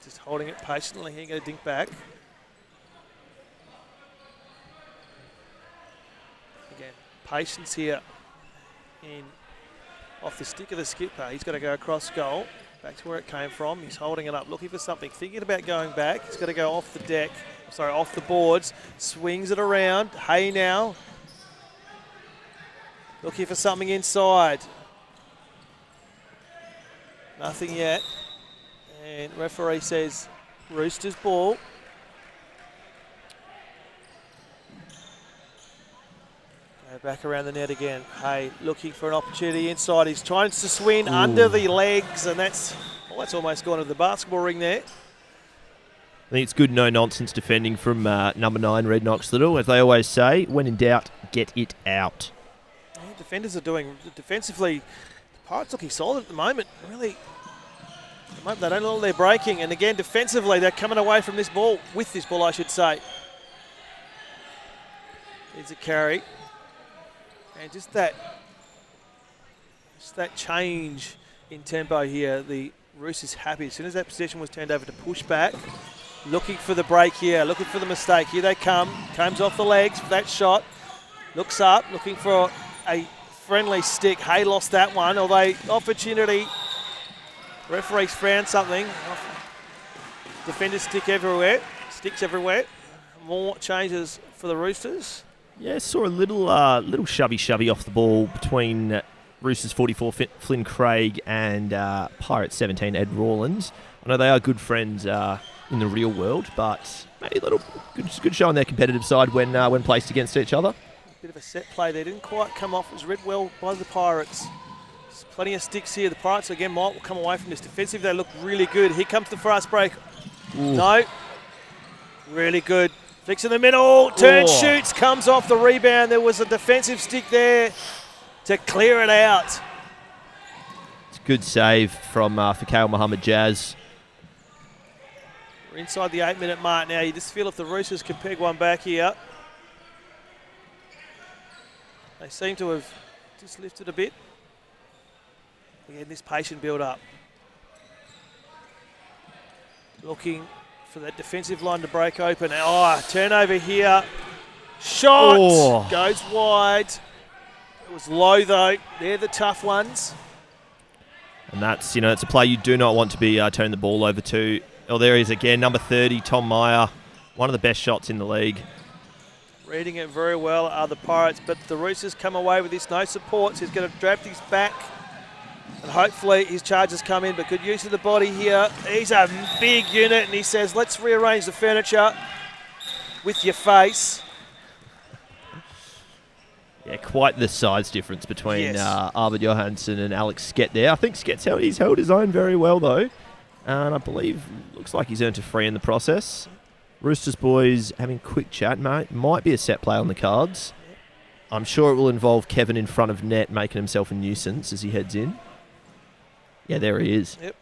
Just holding it patiently here, going to dink back. Again, patience here off the stick of the skipper. He's got to go across goal. Back to where it came from. He's holding it up, looking for something, thinking about going back. He's got to go off the deck, off the boards. Swings it around. Hay now. Looking for something inside. Nothing yet. And referee says Roosters ball. Go back around the net again. Hay looking for an opportunity inside. He's trying to swing under the legs, and that's almost gone to the basketball ring there. I think it's good no-nonsense defending from number 9, Red Knox Little. As they always say, when in doubt, get it out. Yeah, defenders are doing defensively. The Pirates looking solid at the moment. Really, they don't know they're breaking. And again, defensively, they're coming away from this ball, with this ball, I should say. There's a carry. And just that change in tempo here, the Roosters happy. As soon as that possession was turned over to push back, looking for the break here, looking for the mistake. Here they come. Comes off the legs for that shot. Looks up, looking for a friendly stick. Hay lost that one, although opportunity. Referees found something. Defenders sticks everywhere. More changes for the Roosters. Yeah, saw a little shovey off the ball between Roosters 44 Flynn Craig and Pirates 17 Ed Rawlins. I know they are good friends in the real world, but maybe a little good show on their competitive side when placed against each other. Bit of a set play there, didn't quite come off. It was read well by the Pirates. There's plenty of sticks here. The Pirates again will come away from this. Defensively, they look really good. Here comes the fast break. Ooh. No, really good. Flicks in the middle, shoots, comes off the rebound. There was a defensive stick there to clear it out. It's a good save from Fakal Muhammad Jazz. We're inside the 8-minute mark now. You just feel if the Roosters can peg one back here. They seem to have just lifted a bit. Again, this patient build-up. Looking for that defensive line to break open. Turnover here. Shot goes wide. It was low though. They're the tough ones. And that's it's a play you do not want to be turning the ball over to. Oh, there he is again, number 30, Tom Meyer. One of the best shots in the league. Reading it very well are the Pirates, but the Roosters come away with this. No supports. He's going to draft his back. And hopefully his charges come in, but good use of the body here. He's a big unit, and he says, let's rearrange the furniture with your face. Yeah, quite the size difference between Arvid Johansson and Alex Skett there. I think Skett's held his own very well, though. And I believe, looks like he's earned a free in the process. Roosters boys having a quick chat, mate. Might be a set play on the cards. I'm sure it will involve Kevin in front of net making himself a nuisance as he heads in. Yeah, there he is. Yep.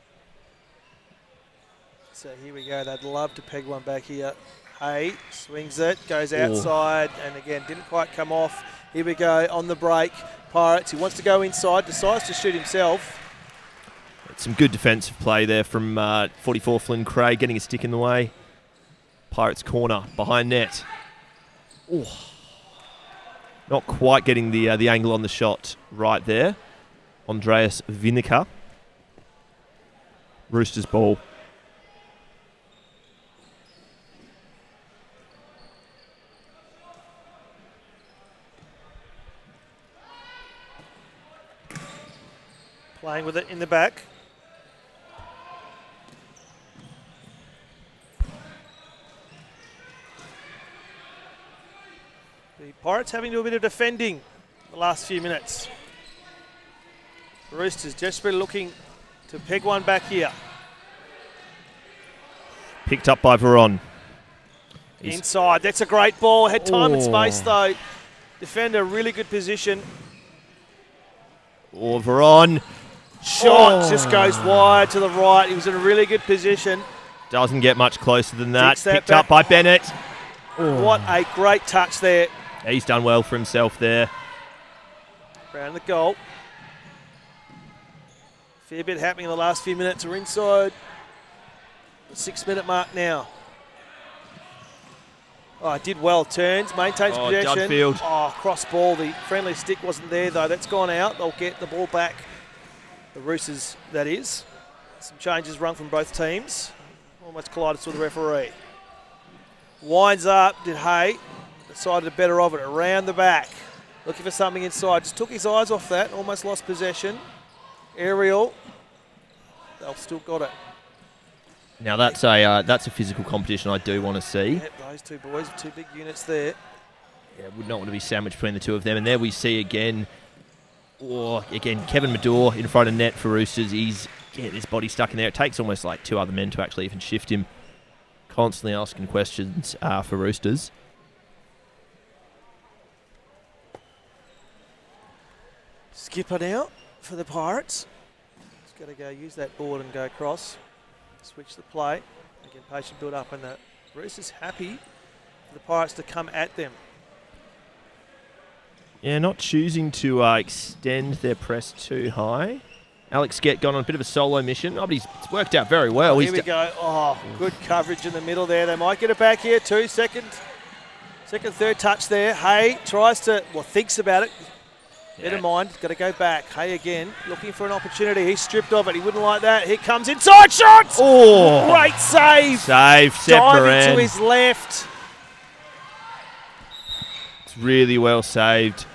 So here we go. They'd love to peg one back here. Hay swings it, goes outside, and again, didn't quite come off. Here we go on the break. Pirates, he wants to go inside, decides to shoot himself. Some good defensive play there from 44 Flynn Craig, getting a stick in the way. Pirates corner, behind net. Ooh. Not quite getting the angle on the shot right there. Andreas Vinica. Roosters ball. Playing with it in the back. The Pirates having to do a bit of defending the last few minutes. The Roosters desperately looking to peg one back here. Picked up by Veron. Inside, that's a great ball. Had time and space though. Defender, really good position. Or Veron. Shot just goes wide to the right. He was in a really good position. Doesn't get much closer than that. Picked back. up by Bennett. What a great touch there. He's done well for himself there. Around the goal. Fair bit happening in the last few minutes. We're inside the 6-minute mark now. Oh, did well. Turns, maintains possession. Dudfield. Oh, cross ball. The friendly stick wasn't there though. That's gone out. They'll get the ball back. The Roosters, that is. Some changes rung from both teams. Almost collided with the referee. Winds up, did Hay. Decided better of it. Around the back. Looking for something inside. Just took his eyes off that. Almost lost possession. Aerial. They've still got it. Now that's a physical competition I do want to see. Yep, those two boys, two big units there. Yeah, would not want to be sandwiched between the two of them. And there we see again, Kevin Medore in front of net for Roosters. He's getting his body stuck in there. It takes almost like two other men to actually even shift him. Constantly asking questions for Roosters. Skipper now for the Pirates. He's got to go use that board and go across. Switch the play. Again, patient build up, and the Roosters happy for the Pirates to come at them. Yeah, not choosing to extend their press too high. Alex Skett gone on a bit of a solo mission, but it's worked out very well. Here we go. Oh, good coverage in the middle there. They might get it back here. Second, third touch there. Hay tries to, thinks about it. Never mind, got to go back. Hay again, looking for an opportunity. He's stripped of it. He wouldn't like that. Here comes inside shots. Oh, great save. Sep Moran. Diving to his left. It's really well saved.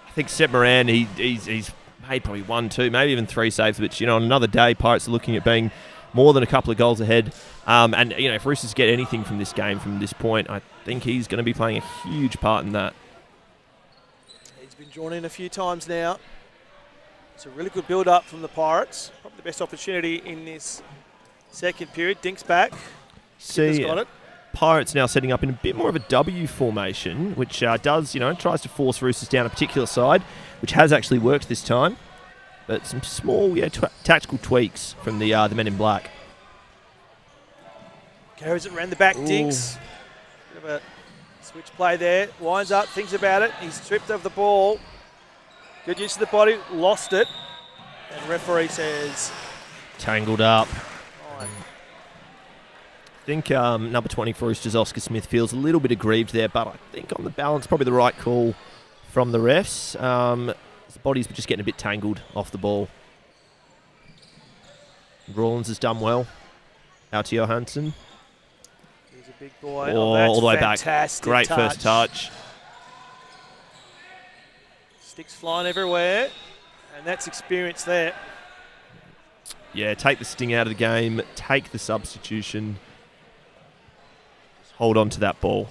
I think Sep Moran, he's made probably 1, 2, maybe even 3 saves. But on another day, Pirates are looking at being more than a couple of goals ahead. And if Roosters get anything from this game from this point, I think he's going to be playing a huge part in that. Been drawn in a few times now. It's a really good build-up from the Pirates. Probably the best opportunity in this second period. Dinks back. See, got it. Pirates now setting up in a bit more of a W formation, which does, tries to force Roosters down a particular side, which has actually worked this time. But some small, tactical tweaks from the men in black. Carries it around the back, Dinks. Bit of a switch play there, winds up, thinks about it. He's stripped of the ball. Good use of the body, lost it. And referee says... Tangled up. Fine. I think number 20 for Roosters, Oscar Smith, feels a little bit aggrieved there, but I think on the balance, probably the right call from the refs. His body's just getting a bit tangled off the ball. Rawlins has done well. Out to Johansson. Big boy. All the way back. Great touch. First touch. Sticks flying everywhere. And that's experience there. Yeah, take the sting out of the game. Take the substitution. Just hold on to that ball.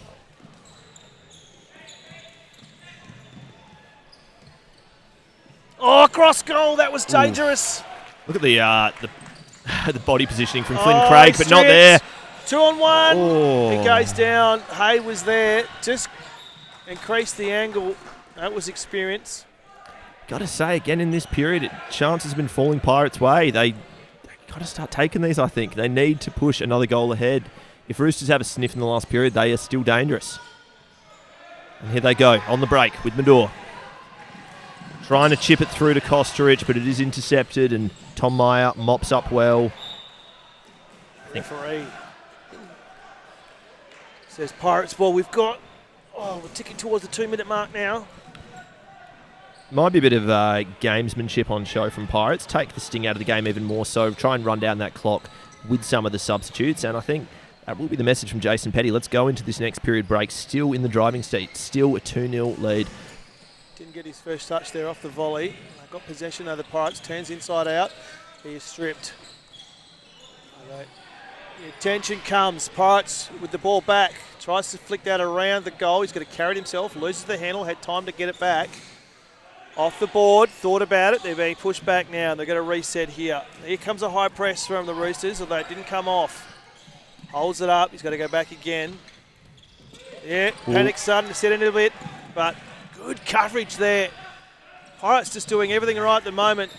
Oh, cross goal. That was dangerous. Look at the body positioning from Flynn Craig, but not there. 2 on 1. Oh. He goes down. Hay was there. Just increased the angle. That was experience. Got to say, again, in this period, chances have been falling Pirates' way. They got to start taking these, I think. They need to push another goal ahead. If Roosters have a sniff in the last period, they are still dangerous. And here they go on the break with Medor. Trying to chip it through to Kosteric, but it is intercepted, and Tom Meyer mops up well. Referee says Pirates ball. We're ticking towards the 2-minute mark now. Might be a bit of gamesmanship on show from Pirates. Take the sting out of the game even more so. Try and run down that clock with some of the substitutes. And I think that will be the message from Jason Petty. Let's go into this next period break. Still in the driving seat. Still a 2-0 lead. Didn't get his first touch there off the volley. Got possession of the Pirates. Turns inside out. He is stripped. Okay. The attention comes. Pirates with the ball back. Tries to flick that around the goal. He's got to carry it himself. Loses the handle. Had time to get it back. Off the board, thought about it. They're being pushed back now. They're going to reset here. Here comes a high press from the Roosters, although it didn't come off. Holds it up. He's got to go back again. Yeah, panic sudden, set in a bit, but good coverage there. Pirates just doing everything right at the moment.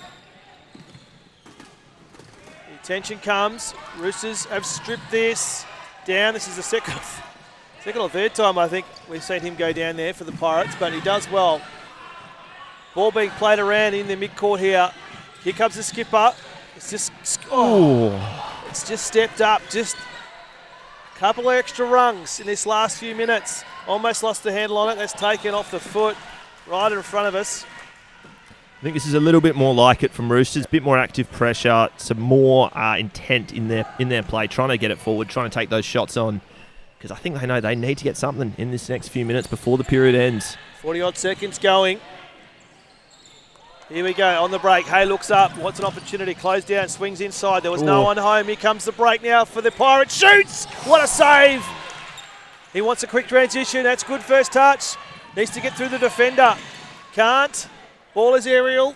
The attention comes. Roosters have stripped this down. This is the second or third time I think we've seen him go down there for the Pirates, but he does well. Ball being played around in the mid-court here. Here comes the skipper. It's just it's just stepped up. Just a couple of extra rungs in this last few minutes. Almost lost the handle on it. That's taken off the foot right in front of us. I think this is a little bit more like it from Roosters. A bit more active pressure, some more intent in their play, trying to get it forward, trying to take those shots on. Because I think they know they need to get something in this next few minutes before the period ends. 40-odd seconds going. Here we go, on the break. Hay looks up, wants an opportunity, close down, swings inside. There was no one home. Here comes the break now for the Pirates. Shoots! What a save! He wants a quick transition. That's good first touch. Needs to get through the defender. Can't. Ball is aerial.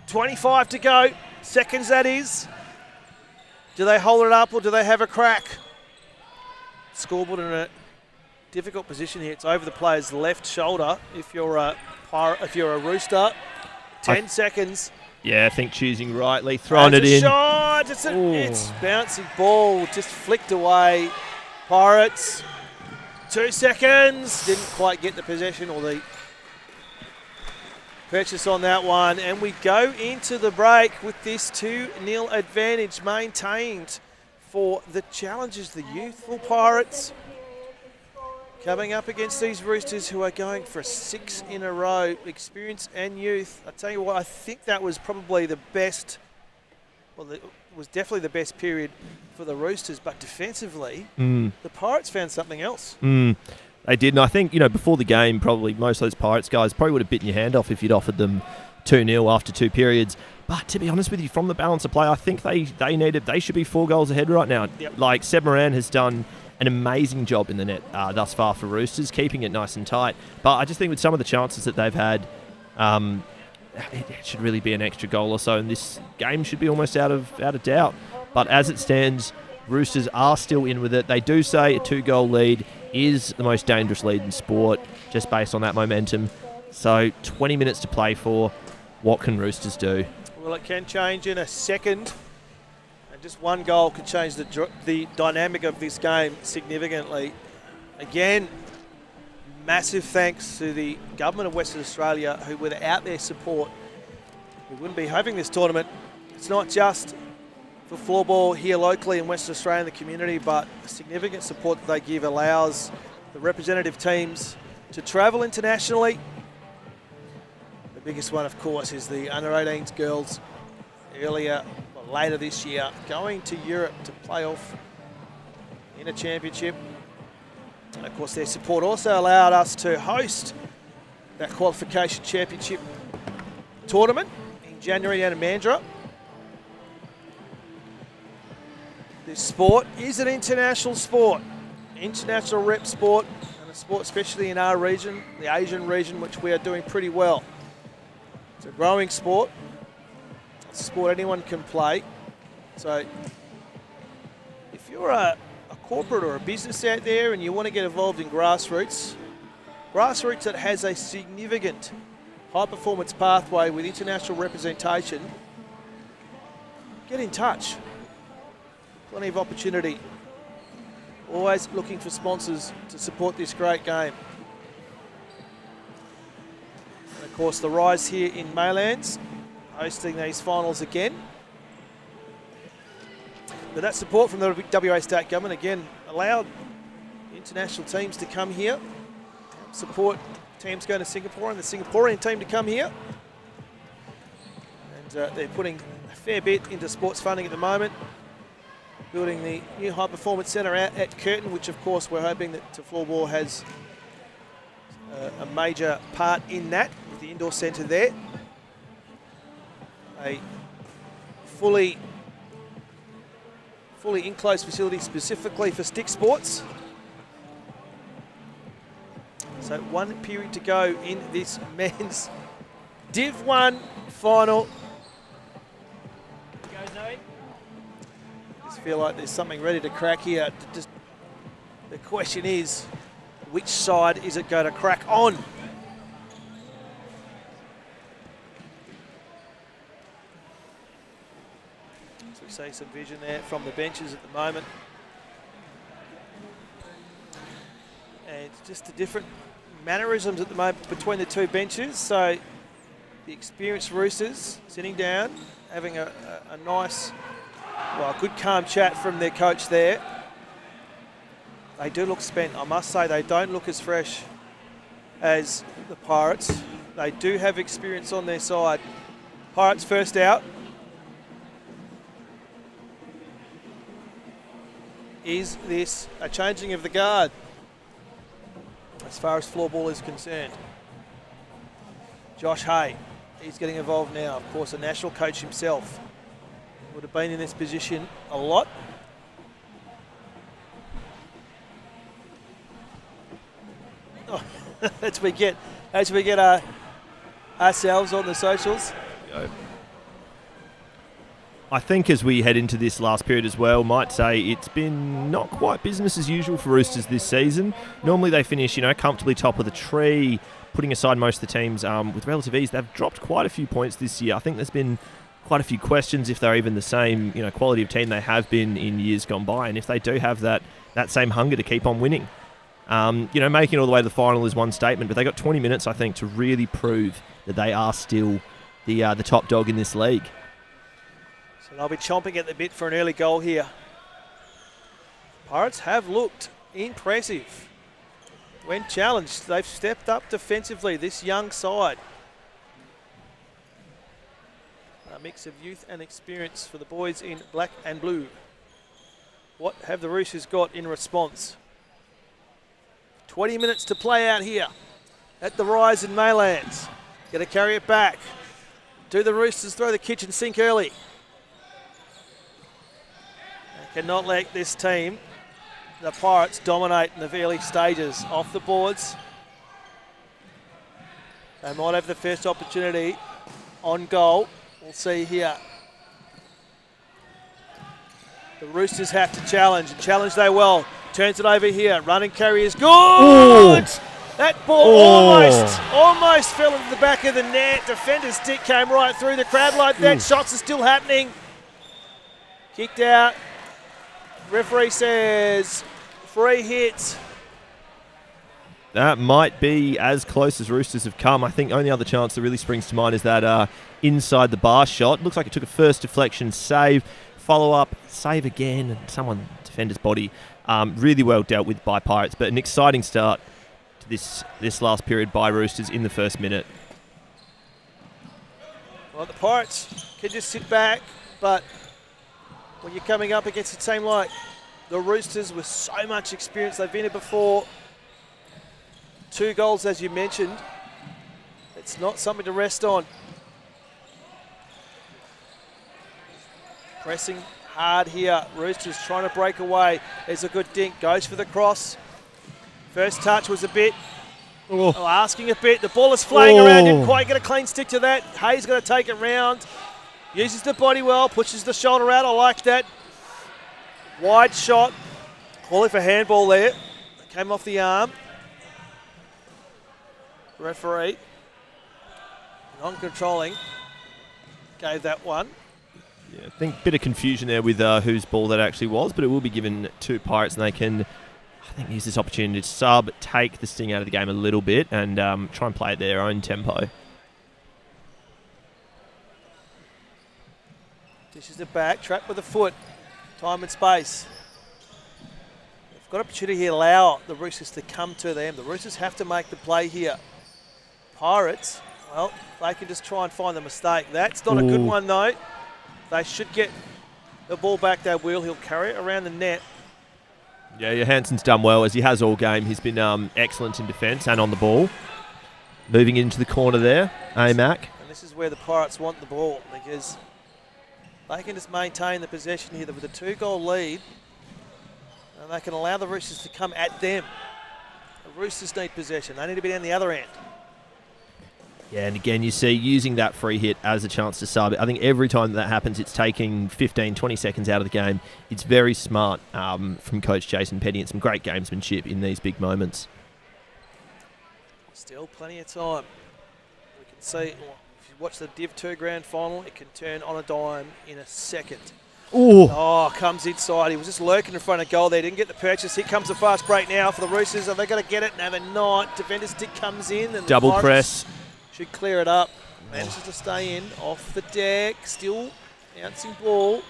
25 to go. Seconds, that is. Do they hold it up or do they have a crack? Scoreboard in a difficult position here. It's over the player's left shoulder if you're a Rooster. 10 seconds. Yeah, I think choosing rightly, throwing it in. Shot. It's bouncing ball, just flicked away. Pirates. 2 seconds. Didn't quite get the possession or the purchase on that one. And we go into the break with this 2-0 advantage maintained for the Challengers, the youthful Pirates. Coming up against these Roosters who are going for 6 in a row, experience and youth. I tell you what, I think that was probably the best, it was definitely the best period for the Roosters, but defensively, the Pirates found something else. They did, and I think, before the game, probably most of those Pirates guys probably would have bitten your hand off if you'd offered them 2-0 after 2 periods. But to be honest with you, from the balance of play, I think they should be 4 goals ahead right now. Yep. Like, Seb Moran has done an amazing job in the net thus far for Roosters, keeping it nice and tight. But I just think with some of the chances that they've had, it should really be an extra goal or so, and this game should be almost out of doubt. But as it stands, Roosters are still in with it. They do say a 2-goal lead is the most dangerous lead in sport, just based on that momentum. So 20 minutes to play for. What can Roosters do? Well, it can change in a second. And just one goal could change the dynamic of this game significantly. Again, massive thanks to the government of Western Australia, who without their support, we wouldn't be having this tournament. It's not just for floorball here locally in Western Australia and the community, but the significant support that they give allows the representative teams to travel internationally. The biggest one, of course, is the under-18s girls later this year, going to Europe to play off in a championship. And of course, their support also allowed us to host that qualification championship tournament in January down in Mandurah. This sport is an international sport, international rep sport, and a sport especially in our region, the Asian region, which we are doing pretty well. It's a growing sport. It's a sport anyone can play. So if you're a corporate or a business out there and you want to get involved in grassroots that has a significant high-performance pathway with international representation, get in touch. Plenty of opportunity. Always looking for sponsors to support this great game. And of course, the Rise here in Maylands, hosting these finals again. But that support from the WA State Government, again, allowed international teams to come here, support teams going to Singapore and the Singaporean team to come here. And they're putting a fair bit into sports funding at the moment, building the new high performance centre out at Curtin, which of course we're hoping that Floorball has a major part in that, with the indoor centre there. A fully enclosed facility specifically for stick sports. So 1 period to go in this men's Div 1 final. Just feel like there's something ready to crack here. Just the question is, which side is it going to crack on? So we see some vision there from the benches at the moment. And just the different mannerisms at the moment between the two benches. So the experienced Roosters sitting down, having a nice, well, a good calm chat from their coach there. They do look spent. I must say they don't look as fresh as the Pirates. They do have experience on their side. Pirates first out. Is this a changing of the guard as far as Floorball is concerned? Josh Hay, he's getting involved now. Of course, a national coach himself. Would have been in this position a lot. Oh, as we get ourselves on the socials. I think as we head into this last period as well, might say it's been not quite business as usual for Roosters this season. Normally they finish, comfortably top of the tree, putting aside most of the teams with relative ease. They've dropped quite a few points this year. I think there's been quite a few questions if they're even the same, quality of team they have been in years gone by, and if they do have that same hunger to keep on winning. Making it all the way to the final is one statement, but they got 20 minutes, I think, to really prove that they are still the top dog in this league. So they'll be chomping at the bit for an early goal here. Pirates have looked impressive. When challenged, they've stepped up defensively, this young side. A mix of youth and experience for the boys in black and blue. What have the Roosters got in response? 20 minutes to play out here at the Rise in Maylands. Got to carry it back. Do the Roosters throw the kitchen sink early? They cannot let this team, the Pirates, dominate in the early stages. Off the boards. They might have the first opportunity on goal. We'll see here. The Roosters have to challenge, and challenge they will. Turns it over here. Run and carry is good. Ooh. That ball almost fell into the back of the net. Defender's stick came right through the crowd like that. Shots are still happening. Kicked out. Referee says free hit. That might be as close as Roosters have come. I think only other chance that really springs to mind is that inside the bar shot. Looks like it took a first deflection save. Follow up, save again, and someone defender's body. Really well dealt with by Pirates, but an exciting start to this last period by Roosters in the first minute. Well, the Pirates can just sit back, but when you're coming up against a team like the Roosters with so much experience, they've been here before, 2 goals as you mentioned, it's not something to rest on. Pressing hard here. Roosters trying to break away. There's a good dink. Goes for the cross. First touch was a bit asking a bit. The ball is flying around. Didn't quite get a clean stick to that. Hayes going to take it round. Uses the body well. Pushes the shoulder out. I like that. Wide shot. Calling for handball there. Came off the arm. Referee. Non-controlling. Gave that one. Yeah, I think a bit of confusion there with whose ball that actually was, but it will be given to Pirates, and they can, I think, use this opportunity to sub, take the sting out of the game a little bit, and try and play at their own tempo. Dishes it back, trapped with a foot. Time and space. They've got opportunity here to allow the Roosters to come to them. The Roosters have to make the play here. Pirates, well, they can just try and find the mistake. That's not a good one, though. They should get the ball back, they will. He'll carry it around the net. Yeah, Johansson's done well, as he has all game. He's been excellent in defence and on the ball. Moving into the corner there, Mac. And this is where the Pirates want the ball, because they can just maintain the possession here with a 2-goal lead, and they can allow the Roosters to come at them. The Roosters need possession. They need to be down the other end. Yeah, and again, you see using that free hit as a chance to sub. I think every time that happens, it's taking 15, 20 seconds out of the game. It's very smart from Coach Jason Petty, and some great gamesmanship in these big moments. Still plenty of time. We can see, if you watch the Div 2 Grand Final, it can turn on a dime in a second. Ooh. Oh, comes inside. He was just lurking in front of goal there. Didn't get the purchase. Here comes the fast break now for the Roosters. Are they going to get it? No, they're not. Defender stick comes in. And Double press. Should clear it up. Manages to stay in. Off the deck. Still bouncing ball.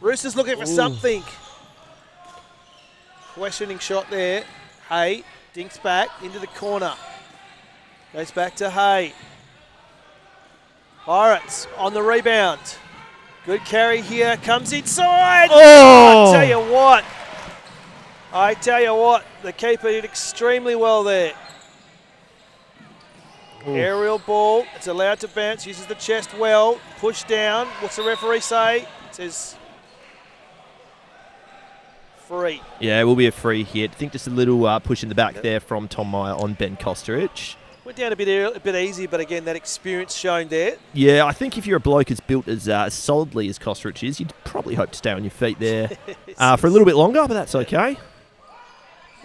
Roosters looking for something. Questioning shot there. Hay dinks back into the corner. Goes back to Hay. Pirates on the rebound. Good carry here. Comes inside. Oh! I tell you what. The keeper did extremely well there. Aerial ball. It's allowed to bounce. Uses the chest well. Push down. What's the referee say? It says free. Yeah, it will be a free hit. I think just a little push in the back there from Tom Meyer on Ben Kosteric. Went down a bit easy, but again, that experience shown there. Yeah, I think if you're a bloke as built as solidly as Kosteric is, you'd probably hope to stay on your feet there for a little bit longer, but that's okay.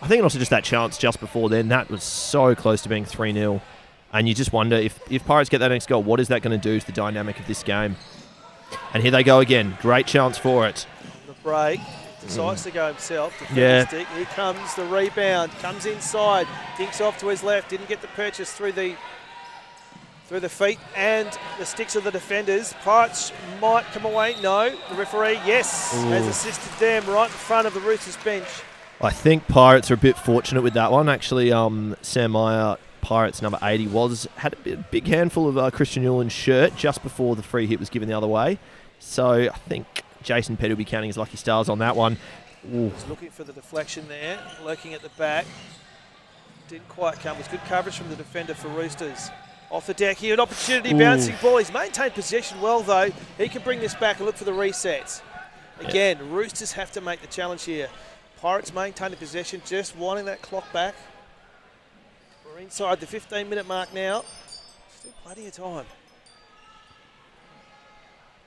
I think also just that chance just before then, that was so close to being 3-0. And you just wonder, if Pirates get that next goal, what is that going to do to the dynamic of this game? And here they go again. Great chance for it. The break. Decides to go himself. Yeah. Stick. Here comes the rebound. Comes inside. Dinks off to his left. Didn't get the purchase through the feet and the sticks of the defenders. Pirates might come away. No. The referee, yes, has assisted them right in front of the Roosters bench. I think Pirates are a bit fortunate with that one. Actually, Sam Meyer, Pirates number 80, had a big handful of Christian Newland's shirt just before the free hit was given the other way. So I think Jason Petty will be counting his lucky stars on that one. He's looking for the deflection there, lurking at the back. Didn't quite come. It was good coverage from the defender for Roosters. Off the deck here, an opportunity, bouncing ball. He's maintained possession well, though. He can bring this back and look for the resets. Again, Roosters have to make the challenge here. Pirates maintaining possession, just wanting that clock back. We're inside the 15-minute mark now. Still plenty of time.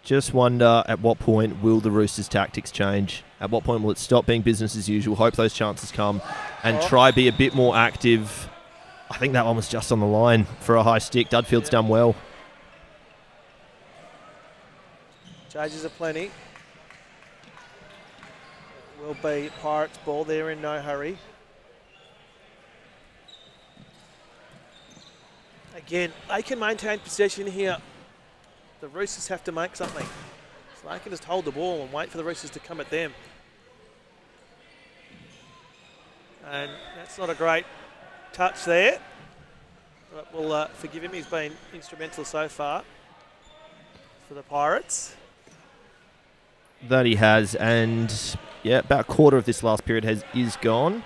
Just wonder at what point will the Roosters' tactics change? At what point will it stop being business as usual, hope those chances come, and try be a bit more active? I think that one was just on the line for a high stick. Dudfield's done well. Changes are plenty. Will be Pirates' ball. They're in no hurry. Again, they can maintain possession here. The Roosters have to make something. So they can just hold the ball and wait for the Roosters to come at them. And that's not a great touch there. But we'll forgive him. He's been instrumental so far for the Pirates. That he has. And, yeah, about a quarter of this last period is gone.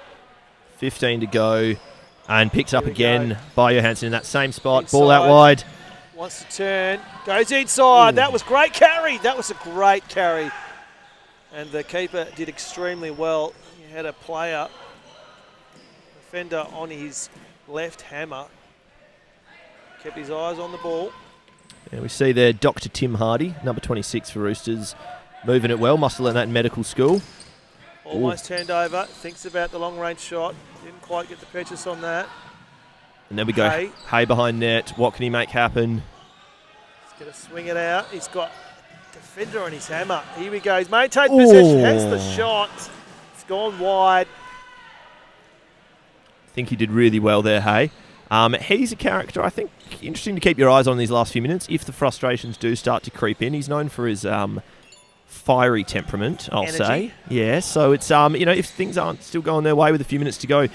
15 to go. And picked up again by Johansson in that same spot. Inside. Ball out wide. Wants to turn, goes inside. That was great carry. That was a great carry. And the keeper did extremely well. He had a player, defender on his left hammer. Kept his eyes on the ball. Yeah, we see there Dr. Tim Hardy, number 26 for Roosters, moving it well. Must have learned that in medical school. Almost turned over. Thinks about the long-range shot. Didn't quite get the purchase on that. And then we go Hay behind net. What can he make happen? He's going to swing it out. He's got defender on his hammer. Here we go. He's maintained possession. Has the shot. It's gone wide. I think he did really well there, hey. He's a character, I think, interesting to keep your eyes on these last few minutes. If the frustrations do start to creep in, he's known for his fiery temperament, I'll say. Yeah, so it's, if things aren't still going their way with a few minutes to go,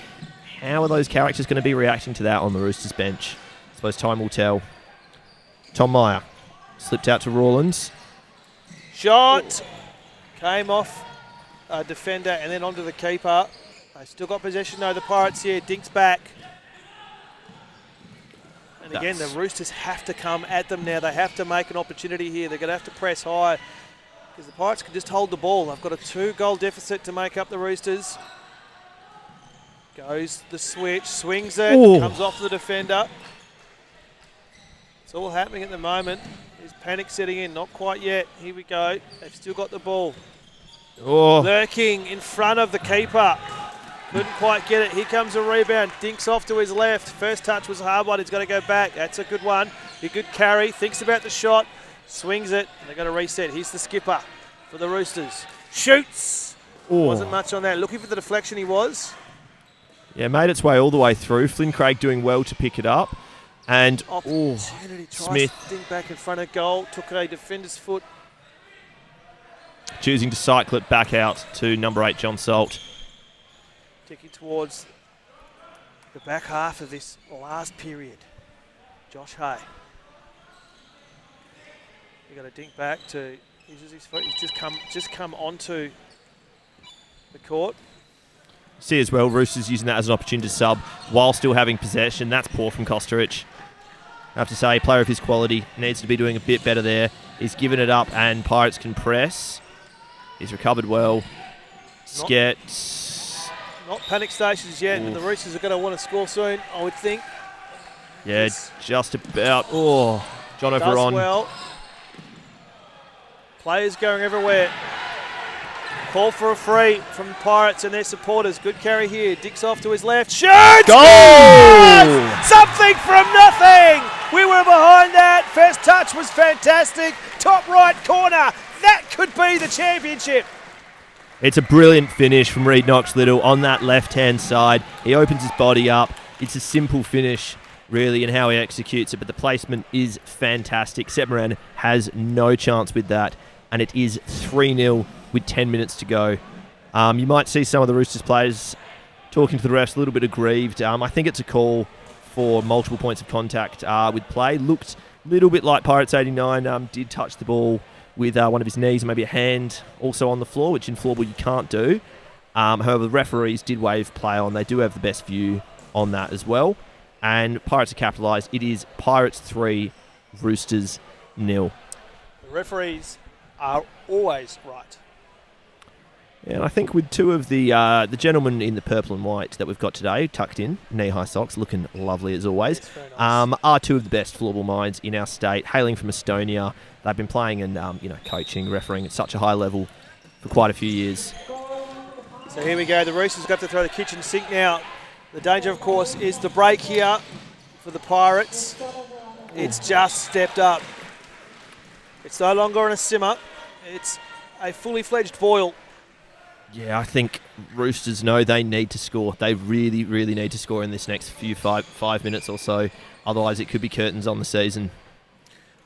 how are those characters going to be reacting to that on the Roosters bench? I suppose time will tell. Tom Meyer slipped out to Rawlins. Shot. Came off a defender and then onto the keeper. They still got possession though, the Pirates here. Dinks back. And again, the Roosters have to come at them now. They have to make an opportunity here. They're going to have to press high because the Pirates can just hold the ball. They've got a 2-goal deficit to make up the Roosters. Goes the switch, swings it, comes off the defender. It's all happening at the moment. There's panic setting in, not quite yet. Here we go. They've still got the ball. Lurking in front of the keeper. Couldn't quite get it. Here comes a rebound. Dinks off to his left. First touch was a hard one. He's got to go back. That's a good one. A good carry. Thinks about the shot. Swings it. And they've got to reset. Here's the skipper for the Roosters. Shoots. Wasn't much on that. Looking for the deflection he was. Yeah, made its way all the way through. Flynn Craig doing well to pick it up. And Smith to dink back in front of goal. Took a defender's foot. Choosing to cycle it back out to number 8, John Salt. Ticking towards the back half of this last period. Josh Hay. You got to dink back to his foot. He's just come onto the court. See as well, Roosters using that as an opportunity to sub while still having possession. That's poor from Kosteric. I have to say, player of his quality needs to be doing a bit better there. He's given it up and Pirates can press. He's recovered well. Not panic stations yet, and the Roosters are going to want to score soon, I would think. Yeah, just about. John over on. Well. Players going everywhere. Call for a free from the Pirates and their supporters. Good carry here. Dicks off to his left. Shoots! Goal! Something from nothing! We were behind that. First touch was fantastic. Top right corner. That could be the championship. It's a brilliant finish from Reid Knox-Little on that left-hand side. He opens his body up. It's a simple finish, really, in how he executes it, but the placement is fantastic. Seth Moran has no chance with that, and it is 3-0 with 10 minutes to go. You might see some of the Roosters players talking to the refs, a little bit aggrieved. I think it's a call for multiple points of contact with play. Looked a little bit like Pirates 89, did touch the ball with one of his knees, maybe a hand also on the floor, which in floorball you can't do. However, the referees did wave play on. They do have the best view on that as well. And Pirates are capitalised. It is Pirates 3, Roosters 0. The referees are always right. Yeah, and I think with two of the gentlemen in the purple and white that we've got today, tucked in, knee-high socks, looking lovely as always, nice. Are two of the best floorball minds in our state, hailing from Estonia. They've been playing and coaching, refereeing at such a high level for quite a few years. So here we go. The Roosters got to throw the kitchen sink now. The danger, of course, is the break here for the Pirates. It's just stepped up. It's no longer on a simmer. It's a fully fledged boil. Yeah, I think Roosters know they need to score. They really, really need to score in this next few five minutes or so. Otherwise, it could be curtains on the season.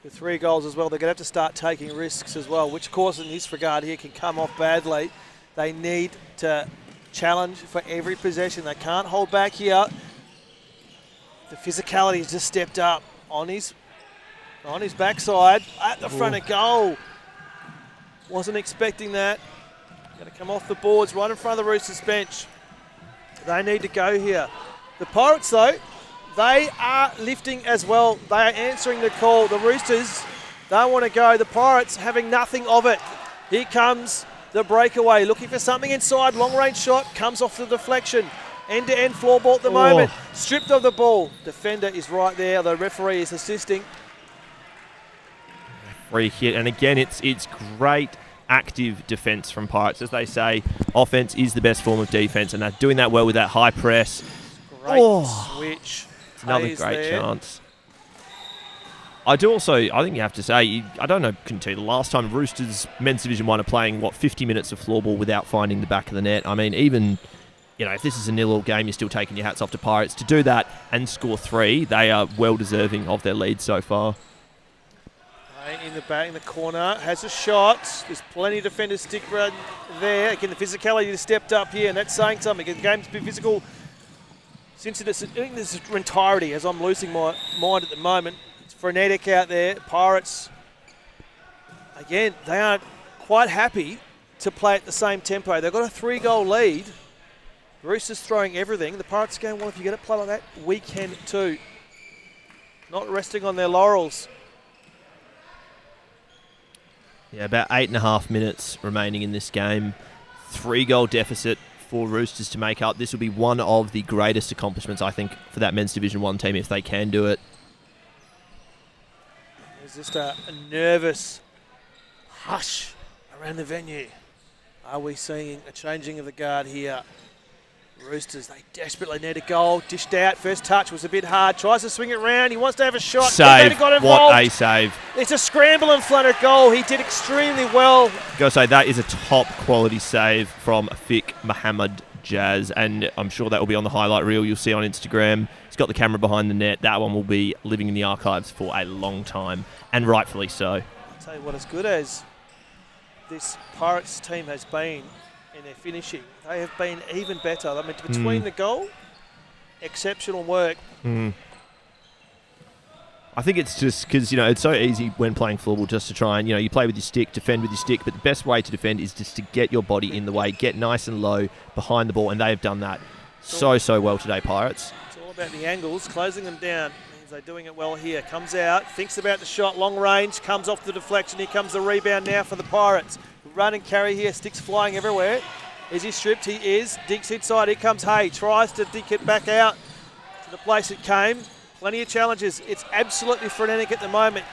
With 3 goals as well, they're going to have to start taking risks as well, which, of course, in this regard here can come off badly. They need to challenge for every possession. They can't hold back here. The physicality has just stepped up on his backside at the front of goal. Wasn't expecting that. Going to come off the boards right in front of the Roosters bench. They need to go here. The Pirates, though, they are lifting as well. They are answering the call. The Roosters don't want to go. The Pirates having nothing of it. Here comes the breakaway. Looking for something inside. Long-range shot. Comes off the deflection. End-to-end floor ball at the moment. Stripped of the ball. Defender is right there. The referee is assisting. Free hit. And again, it's great active defence from Pirates. As they say, offence is the best form of defence, and they're doing that well with that high press. Great switch. It's another great chance. I think you have to say, I don't know, couldn't tell you the last time Roosters Men's Division 1 are playing, 50 minutes of floorball without finding the back of the net. I mean, even, if this is a 0-0 game, you're still taking your hats off to Pirates. To do that and score 3, they are well deserving of their lead so far. In the back, in the corner, has a shot. There's plenty of defenders stick right there. Again, the physicality has stepped up here, and that's saying something. The game's been physical since it's in this entirety, as I'm losing my mind at the moment. It's frenetic out there. Pirates, again, they aren't quite happy to play at the same tempo. They've got a 3-goal lead. Roosters throwing everything. The Pirates are going, well, if you're going to play like that, we can too. Not resting on their laurels. Yeah, about 8.5 minutes remaining in this game. 3-goal deficit for Roosters to make up. This will be one of the greatest accomplishments, I think, for that Men's Division 1 team if they can do it. There's just a nervous hush around the venue. Are we seeing a changing of the guard here? Roosters, they desperately need a goal. Dished out. First touch was a bit hard. Tries to swing it round. He wants to have a shot. Save. Got involved. What a save. It's a scramble and flutter goal. He did extremely well. Gotta say, that is a top quality save from Fick Mohammed Jazz, and I'm sure that will be on the highlight reel you'll see on Instagram. He's got the camera behind the net. That one will be living in the archives for a long time, and rightfully so. I'll tell you what, as good as this Pirates team has been in their finishing, they have been even better. I mean, between the goal, exceptional work. I think it's just because, it's so easy when playing floorball just to try and, you play with your stick, defend with your stick, but the best way to defend is just to get your body in the way, get nice and low behind the ball, and they have done that so well today, Pirates. It's all about the angles, closing them down. Means they're doing it well here. Comes out, thinks about the shot, long range, comes off the deflection. Here comes the rebound now for the Pirates. Run and carry here, sticks flying everywhere. Is he stripped? He is. Dinks inside. Here comes Hay. Tries to dink it back out to the place it came. Plenty of challenges. It's absolutely frenetic at the moment.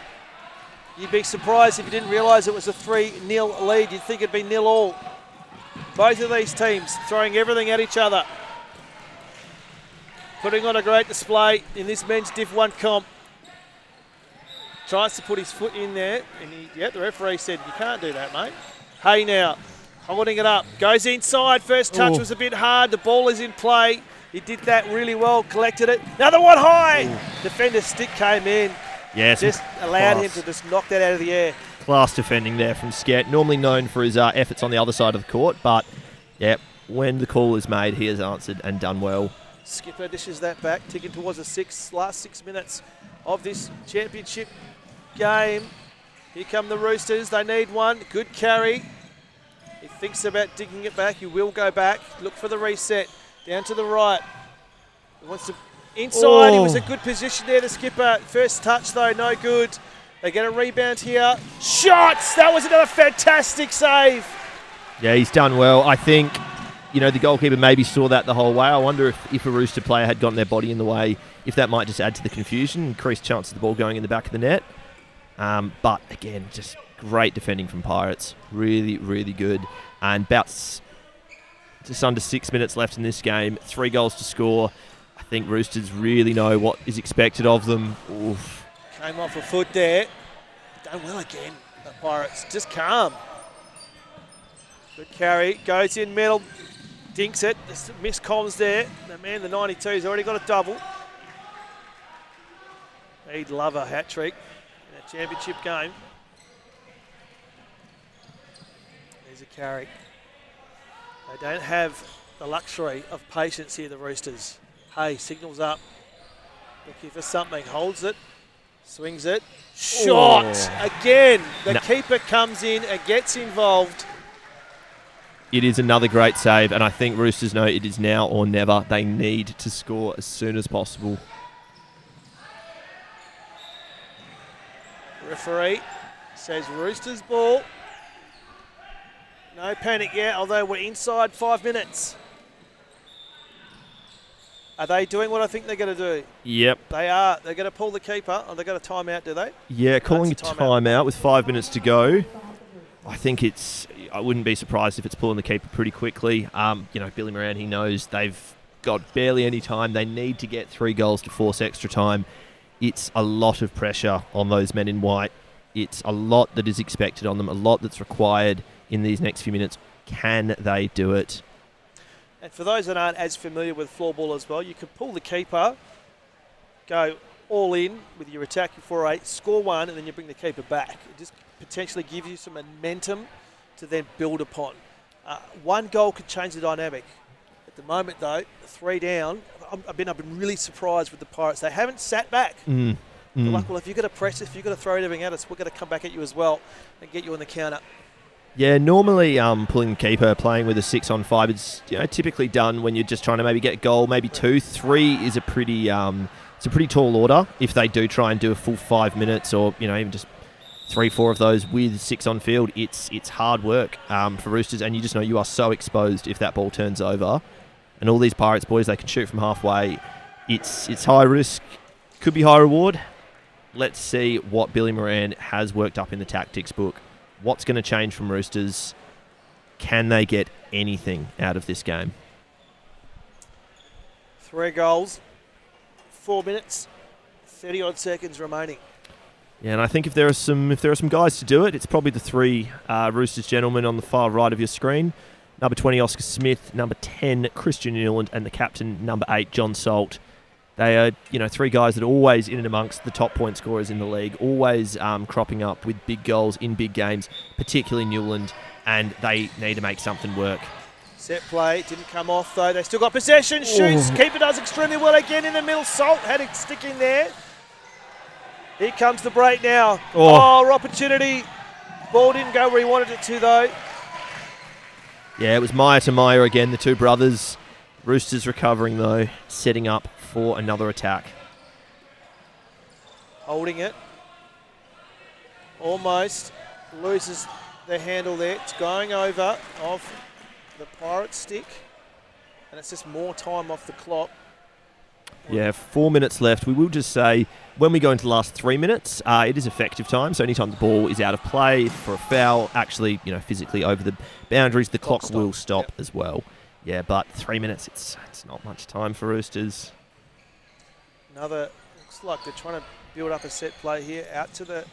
You'd be surprised if you didn't realise it was a 3-0 lead. You'd think it'd be 0-all. Both of these teams throwing everything at each other. Putting on a great display in this men's Div 1 comp. Tries to put his foot in there. And the referee said, you can't do that, mate. Hay now, holding it up. Goes inside. First touch was a bit hard. The ball is in play. He did that really well, collected it. Another one high. Defender's stick came in. Yes, just allowed him to just knock that out of the air. Class defending there from Sket. Normally known for his efforts on the other side of the court, but when the call is made, he has answered and done well. Skipper dishes that back, ticking towards the last 6 minutes of this championship game. Here come the Roosters. They need one. Good carry. He thinks about digging it back. He will go back. Look for the reset. Down to the right. He wants to inside. He was a good position there, the skipper. First touch, though, no good. They get a rebound here. Shots! That was another fantastic save. Yeah, he's done well. I think, the goalkeeper maybe saw that the whole way. I wonder if a Rooster player had gotten their body in the way, if that might just add to the confusion, increase chance of the ball going in the back of the net. But again, just great defending from Pirates. Really, really good. And about just under 6 minutes left in this game. 3 goals to score. I think Roosters really know what is expected of them. Oof. Came off a foot there. Done well again, the Pirates. Just calm. Good carry. Goes in middle. Dinks it. Just missed comms there. The man, the 92, has already got a double. He'd love a hat-trick in a championship game. There's a carry. They don't have the luxury of patience here, the Roosters. Hay signals up. Looking for something. Holds it. Swings it. Shot! Again. The keeper comes in and gets involved. It is another great save, and I think Roosters know it is now or never. They need to score as soon as possible. Referee says Roosters ball. No panic yet, although we're inside 5 minutes. Are they doing what I think they're going to do? Yep. They are. They're going to pull the keeper. Or they're going to time out, do they? Yeah, calling a timeout with 5 minutes to go. I think I wouldn't be surprised if it's pulling the keeper pretty quickly. Billy Moran, he knows they've got barely any time. They need to get 3 goals to force extra time. it's a lot of pressure on those men in white. It's a lot that is expected on them, a lot that's required in these next few minutes. Can they do it? And for those that aren't as familiar with floorball as well, you could pull the keeper, go all in with your attack, your 4-8, score one, and then you bring the keeper back. It just potentially gives you some momentum to then build upon. One goal could change the dynamic. At the moment, though, 3 down, I've been really surprised with the Pirates. They haven't sat back. They're like, well, if you've got to press, if you've got to throw everything at us, we're going to come back at you as well and get you on the counter. Yeah, normally pulling the keeper, playing with a 6-on-5 is typically done when you're just trying to maybe get a goal, maybe 2. 3 is a pretty it's a pretty tall order if they do try and do a full 5 minutes, or even just 3-4 of those with 6 on field. It's hard work for Roosters, and you just know you are so exposed if that ball turns over. And all these Pirates boys, they can shoot from halfway. It's high risk, could be high reward. Let's see what Billy Moran has worked up in the tactics book. What's going to change from Roosters? Can they get anything out of this game? 3 goals, 4 minutes, 30-odd seconds remaining. Yeah, and I think if there are some guys to do it, it's probably the 3 Roosters gentlemen on the far right of your screen. Number 20, Oscar Smith. Number 10, Christian Newland. And the captain, number 8, John Salt. They are, 3 guys that are always in and amongst the top point scorers in the league, always cropping up with big goals in big games, particularly Newland, and they need to make something work. Set play, didn't come off though. They still got possession, shoots. Keeper does extremely well again in the middle. Salt had it stick in there. Here comes the break now. Opportunity. Ball didn't go where he wanted it to though. Yeah, it was Meyer to Meyer again, the 2 brothers. Roosters recovering though, setting up for another attack. Holding it. Almost loses the handle there. It's going over off the Pirate stick. And it's just more time off the clock. Yeah, 4 minutes left. We will just say, when we go into the last 3 minutes, it is effective time. So anytime the ball is out of play for a foul, actually, physically over the boundaries, the clock will stop as well. Yeah, but 3 minutes, it's not much time for Roosters. Looks like they're trying to build up a set play here, out to the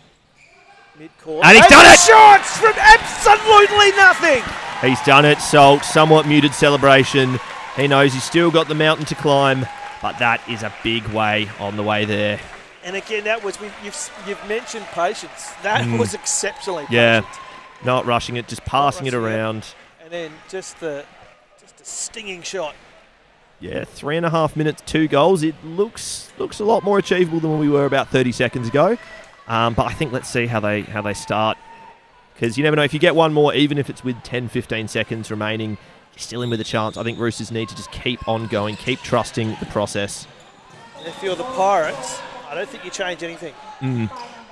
mid-court. And he's done it! Shots from absolutely nothing! He's done it, Salt. Somewhat muted celebration. He knows he's still got the mountain to climb, but that is a big way on the way there. And again, that was, you've mentioned patience. That was exceptionally patient. Yeah, not rushing it, just passing it around. And then just a stinging shot. Yeah, 3.5 minutes, 2 goals. It looks a lot more achievable than when we were about 30 seconds ago. But I think let's see how they start. Because you never know, if you get one more, even if it's with 10, 15 seconds remaining, you're still in with a chance. I think Roosters need to just keep on going, keep trusting the process. And if you're the Pirates, I don't think you change anything.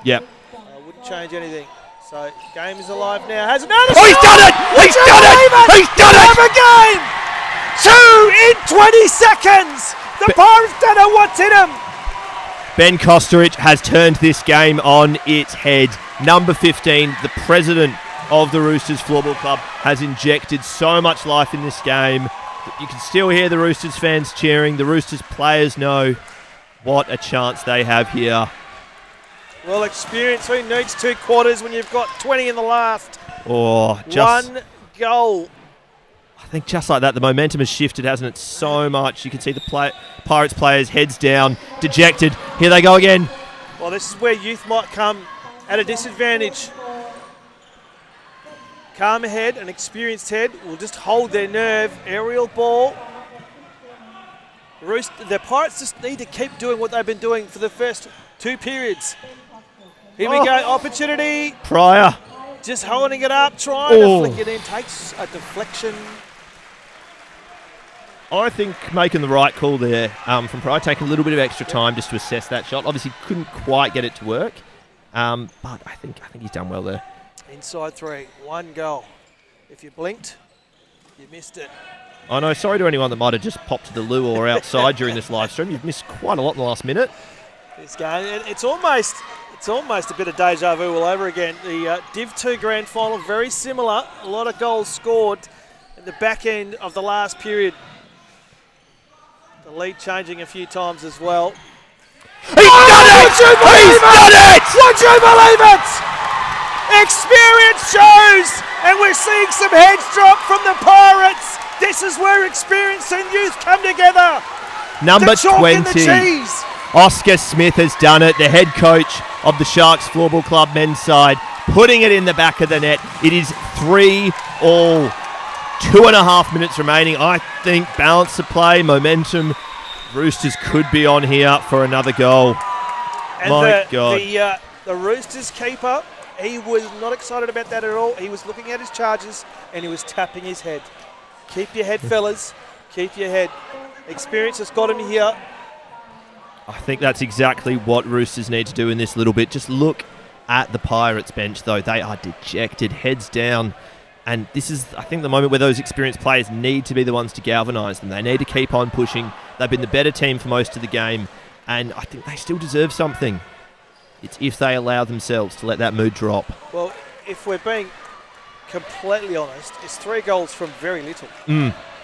Yep. I wouldn't change anything. So, game is alive now. Has another Oh, he's shot! done it! He's done it! He's done it! Have a game! 2 in 20 seconds! The Pirates don't know what's in them! Ben Kosteric has turned this game on its head. Number 15, the president of the Roosters Floorball Club, has injected so much life in this game. You can still hear the Roosters fans cheering. The Roosters players know what a chance they have here. Well, experience. Who needs 2 quarters when you've got 20 in the last? Just 1 goal. I think just like that, the momentum has shifted, hasn't it? So much. You can see the Pirates players heads down, dejected. Here they go again. Well, this is where youth might come at a disadvantage. Calm head, an experienced head will just hold their nerve. Aerial ball. The Pirates just need to keep doing what they've been doing for the first 2 periods. Here we go, opportunity. Pryor. Just holding it up, trying to flick it in. Takes a deflection. I think making the right call there from Pryor, taking a little bit of extra time just to assess that shot. Obviously couldn't quite get it to work, but I think he's done well there. Inside 3, 1 goal. If you blinked, you missed it. I know, sorry to anyone that might have just popped to the loo or outside during this live stream. You've missed quite a lot in the last minute. This game, it's almost a bit of deja vu all over again. The Div 2 Grand Final, very similar. A lot of goals scored in the back end of the last period. The lead changing a few times as well. He's done it! He's done it! Would you believe it? Experience shows, and we're seeing some heads drop from the Pirates. This is where experience and youth come together. Number The chalk and the 20. cheese. Oscar Smith has done it, the head coach of the Sharks Floorball Club men's side, putting it in the back of the net. It is 3-all, 2.5 minutes remaining. I think balance of play, momentum. Roosters could be on here for another goal. And My God. The Roosters keeper, he was not excited about that at all. He was looking at his charges and he was tapping his head. Keep your head, fellas. Keep your head. Experience has got him here. I think that's exactly what Roosters need to do in this little bit. Just look at the Pirates bench, though. They are dejected, heads down. And this is, I think, the moment where those experienced players need to be the ones to galvanise them. They need to keep on pushing. They've been the better team for most of the game. And I think they still deserve something. It's if they allow themselves to let that mood drop. Well, if we're being completely honest, it's 3 goals from very little.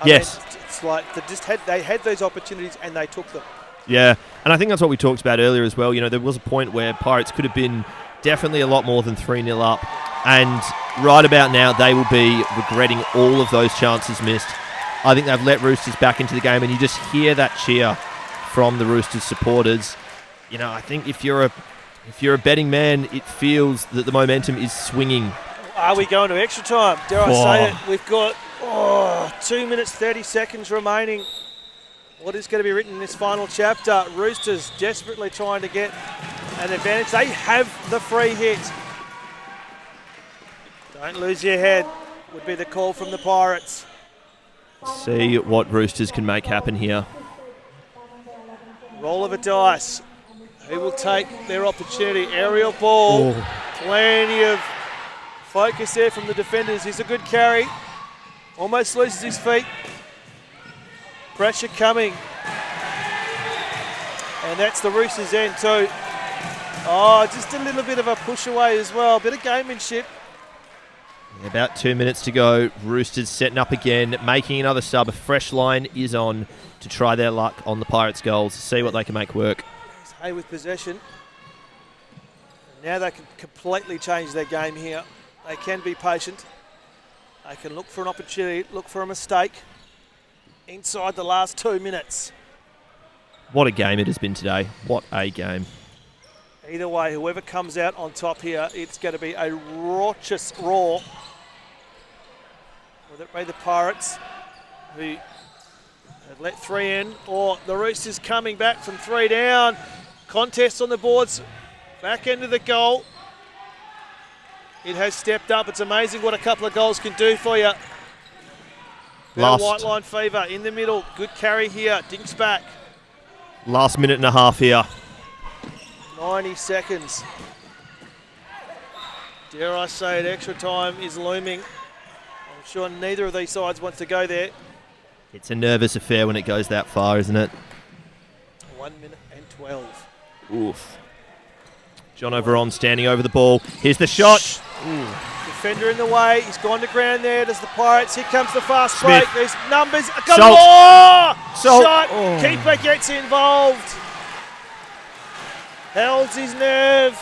Yes. I mean, it's like they had those opportunities and they took them. Yeah, and I think that's what we talked about earlier as well. You know, there was a point where Pirates could have been definitely a lot more than 3-0 up. And right about now, they will be regretting all of those chances missed. I think they've let Roosters back into the game, and you just hear that cheer from the Roosters supporters. You know, I think if you're a betting man, it feels that the momentum is swinging. Are we going to extra time? Dare I say it? We've got 2 minutes, 30 seconds remaining. What is going to be written in this final chapter? Roosters desperately trying to get an advantage. They have the free hit. Don't lose your head would be the call from the Pirates. See what Roosters can make happen here. Roll of a dice. Who will take their opportunity? Aerial ball. Plenty of focus there from the defenders. He's a good carry. Almost loses his feet. Pressure coming. And that's the Roosters' end too. Oh, just a little bit of a push away as well. A bit of gamemanship. About 2 minutes to go. Roosters setting up again, making another sub. A fresh line is on to try their luck on the Pirates' goals. See what they can make work. There's Hay with possession. Now they can completely change their game here. They can be patient. They can look for an opportunity, look for a mistake inside the last 2 minutes. What a game it has been today. What a game. Either way, whoever comes out on top here, it's going to be a raucous roar. Whether it be the Pirates, who have let 3 in, or the Roosters coming back from 3 down. Contest on the boards, back end of the goal. It has stepped up. It's amazing what a couple of goals can do for you. White line fever in the middle. Good carry here. Dinks back. Last minute and a half here. 90 seconds. Dare I say it, extra time is looming. I'm sure neither of these sides wants to go there. It's a nervous affair when it goes that far, isn't it? 1 minute and 12. Oof. John Overon standing over the ball. Here's the shot. Ooh. Defender in the way. He's gone to ground there. There's the Pirates. Here comes the fast Smith. break. There's numbers. Galore! Salt. Shot. Oh. Keeper gets involved. Held his nerve.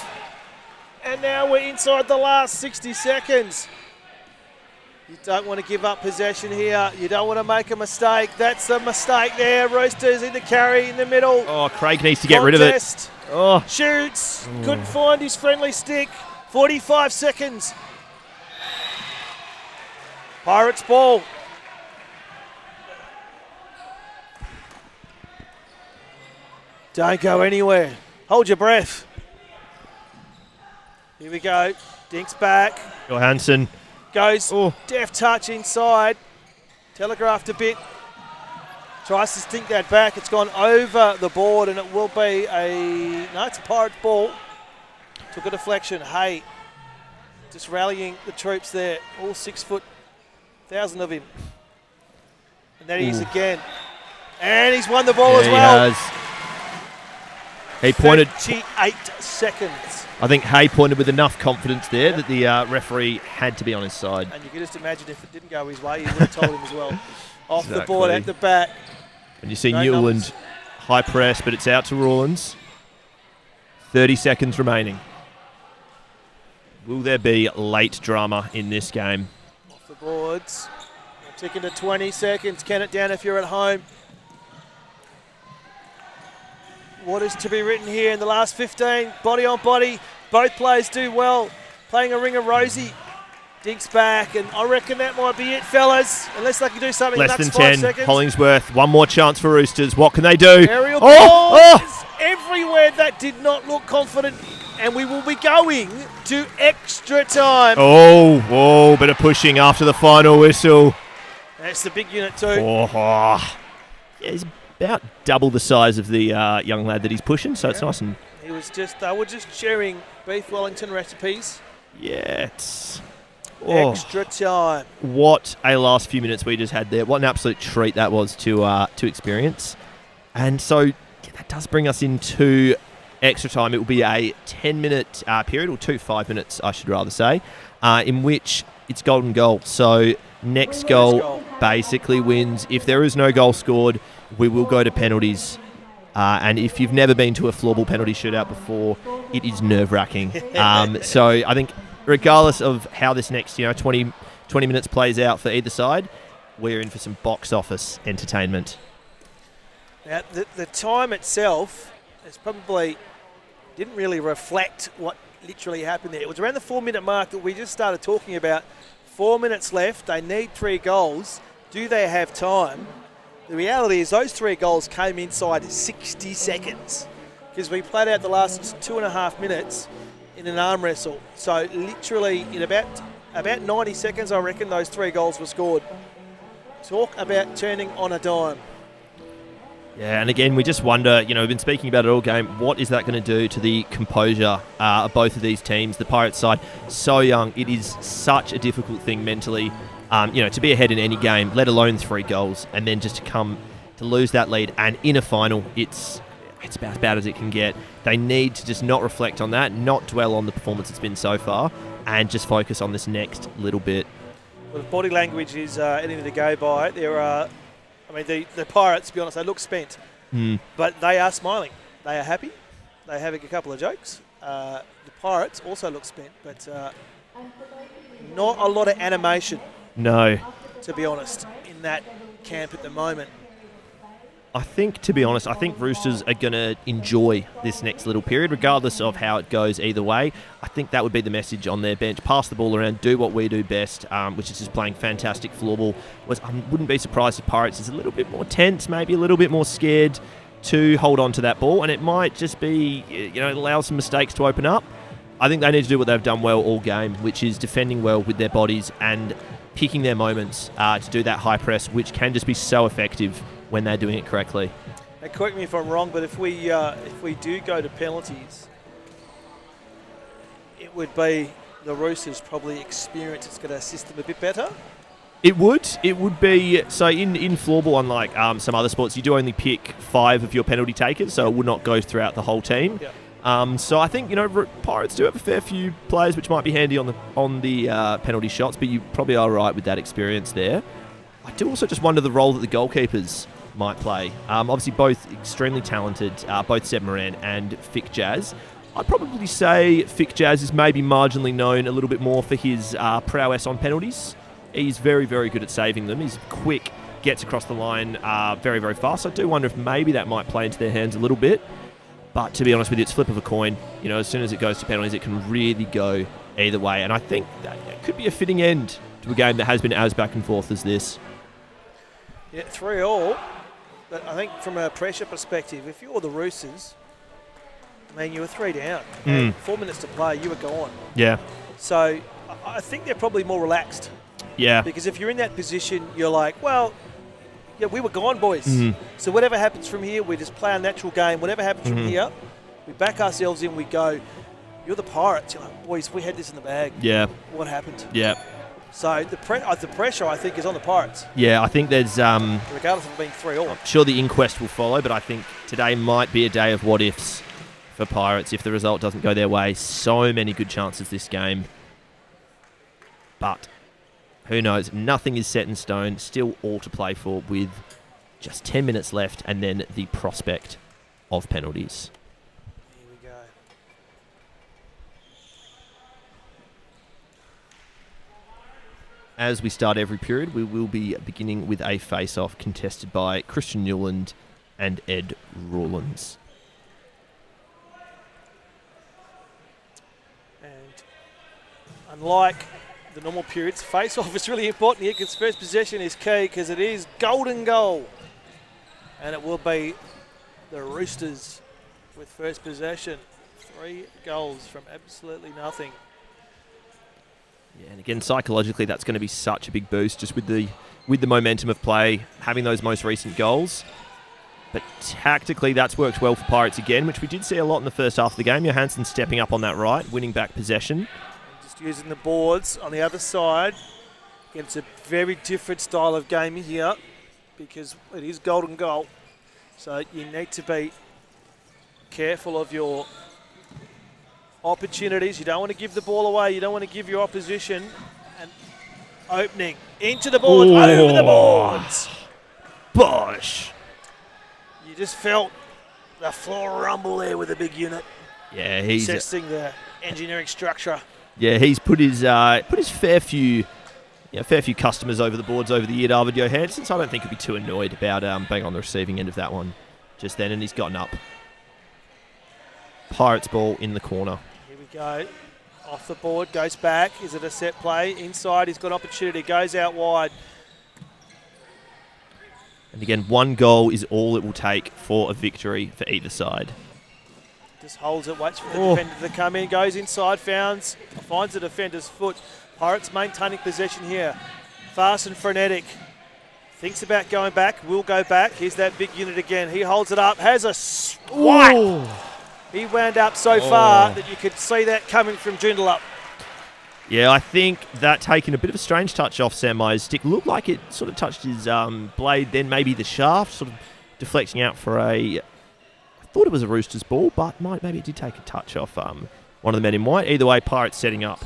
And now we're inside the last 60 seconds. You don't want to give up possession here. You don't want to make a mistake. That's the mistake there. Roosters in the carry in the middle. Oh, Craig needs to get rid of it. Oh. Shoots. Couldn't find his friendly stick. 45 seconds. Pirates ball. Don't go anywhere. Hold your breath. Here we go. Dinks back. Johansson. Goes deft touch inside. Telegraphed a bit. Tries to stink that back. It's gone over the board and it will be it's a Pirate ball. Took a deflection. Hay just rallying the troops there. All 6 foot, 1,000 of him. And then he is again. And he's won the ball as well. He has. He pointed. 38 seconds. I think Hay pointed with enough confidence there that the referee had to be on his side. And you can just imagine if it didn't go his way, he would have told him as well. Off the board Exactly. at the back. And you see No Newland numbers. high press, but it's out to Rawlins. 30 seconds remaining. Will there be late drama in this game? Off the boards. Ticking to 20 seconds. Count it down if you're at home. What is to be written here in the last 15? Body on body. Both players do well. Playing a ring of Rosie. Dinks back, and I reckon that might be it, fellas. Unless they can do something in Less the than next 10. 5 seconds. Hollingsworth, one more chance for Roosters. What can they do? Aerial Oh! ball Oh! is everywhere. That did not look confident. And we will be going to extra time. Oh, bit of pushing after the final whistle. That's the big unit too. Oh. Yeah, he's about double the size of the young lad that he's pushing, so it's nice and... He was just, they were just sharing beef Wellington recipes. Yeah, it's... Extra time. What a last few minutes we just had there. What an absolute treat that was to experience. And so that does bring us into extra time. It will be a 10-minute period, or 5 minutes, I should rather say, in which it's golden goal. So next goal basically wins. If there is no goal scored, we will go to penalties. And if you've never been to a floorball penalty shootout before, it is nerve-wracking. So I think regardless of how this next 20 minutes plays out for either side, we're in for some box office entertainment. Now, the time itself is probably didn't really reflect what literally happened there. It was around the 4-minute mark that we just started talking about. 4 minutes left. They need 3 goals. Do they have time? The reality is those 3 goals came inside 60 seconds because we played out the last 2.5 minutes in an arm wrestle. So literally in about 90 seconds, I reckon those 3 goals were scored. Talk about turning on a dime. Yeah, and again, we just wonder, we've been speaking about it all game, what is that going to do to the composure of both of these teams? The Pirates side, so young, it is such a difficult thing mentally, to be ahead in any game, let alone 3 goals, and then just to lose that lead, and in a final, it's about as bad as it can get. They need to just not reflect on that, not dwell on the performance it's been so far, and just focus on this next little bit. Well, if body language is anything to go by, the Pirates, to be honest, they look spent, but they are smiling. They are happy. They're having a couple of jokes. The Pirates also look spent, but not a lot of animation. No. To be honest, in that camp at the moment. I think Roosters are going to enjoy this next little period, regardless of how it goes either way. I think that would be the message on their bench. Pass the ball around, do what we do best, which is just playing fantastic floorball. I wouldn't be surprised if Pirates is a little bit more tense, maybe a little bit more scared to hold on to that ball, and it might just be, allow some mistakes to open up. I think they need to do what they've done well all game, which is defending well with their bodies and picking their moments to do that high press, which can just be so effective when they're doing it correctly. Now, correct me if I'm wrong, but if we do go to penalties, it would be the Roosters probably experience it's going to assist them a bit better. It would be, so in floorball, unlike some other sports, you do only pick 5 of your penalty takers, so it would not go throughout the whole team. Yep. So I think Pirates do have a fair few players which might be handy on the penalty shots, but you probably are right with that experience there. I do also just wonder the role that the goalkeepers might play. Obviously, both extremely talented, both Seb Moran and Fick Jazz. I'd probably say Fick Jazz is maybe marginally known a little bit more for his prowess on penalties. He's very, very good at saving them. He's quick, gets across the line very, very fast. I do wonder if maybe that might play into their hands a little bit. But to be honest with you, it's flip of a coin. As soon as it goes to penalties, it can really go either way. And I think that it could be a fitting end to a game that has been as back and forth as this. Yeah, 3-3. But I think from a pressure perspective, if you're the Roosters, you were 3 down. And 4 minutes to play, you were gone. Yeah. So I think they're probably more relaxed. Yeah. Because if you're in that position, you're like, well, yeah, we were gone, boys. So whatever happens from here, we just play our natural game. Whatever happens from here, we back ourselves in, we go. You're the Pirates. You're like, boys, we had this in the bag. Yeah. What happened? Yeah. So the pressure, I think, is on the Pirates. Yeah, I think there's... regardless of it being 3-3. I'm sure the inquest will follow, but I think today might be a day of what-ifs for Pirates if the result doesn't go their way. So many good chances this game. But who knows? Nothing is set in stone. Still all to play for with just 10 minutes left and then the prospect of penalties. Here we go. as we start every period, we will be beginning with a face-off contested by Christian Newland and Ed Rawlins. And unlike the normal periods, face-off is really important here because first possession is key because it is golden goal. And it will be the Roosters with first possession. 3 goals from absolutely nothing. Yeah, and again, psychologically, that's going to be such a big boost just with the momentum of play, having those most recent goals. But tactically, that's worked well for Pirates again, which we did see a lot in the first half of the game. Johansson stepping up on that right, winning back possession. Just using the boards on the other side. Again, it's a very different style of game here because it is golden goal. So you need to be careful of your opportunities. You don't want to give the ball away. You don't want to give your opposition an opening into the boards, over the boards. Bosh! You just felt the floor rumble there with the big unit. Yeah, he's Assessing the engineering structure. Yeah, he's put his fair few customers over the boards over the year, David Johansson, so I don't think he'll be too annoyed about being on the receiving end of that one just then, and he's gotten up. Pirates ball in the corner. Here we go. Off the board, goes back. Is it a set play? Inside, he's got opportunity. Goes out wide. And again, 1 goal is all it will take for a victory for either side. Just holds it, waits for the defender to come in. Goes inside, finds the defender's foot. Pirates maintaining possession here. Fast and frenetic. Thinks about going back, will go back. Here's that big unit again. He holds it up, has a swipe. Ooh. He wound up so far that you could see that coming from Joondalup. Yeah, I think that taking a bit of a strange touch off Sam Myers' stick. Looked like it sort of touched his blade, then maybe the shaft, sort of deflecting out for I thought it was a Roosters ball, but maybe it did take a touch off one of the men in white. Either way, Pirates setting up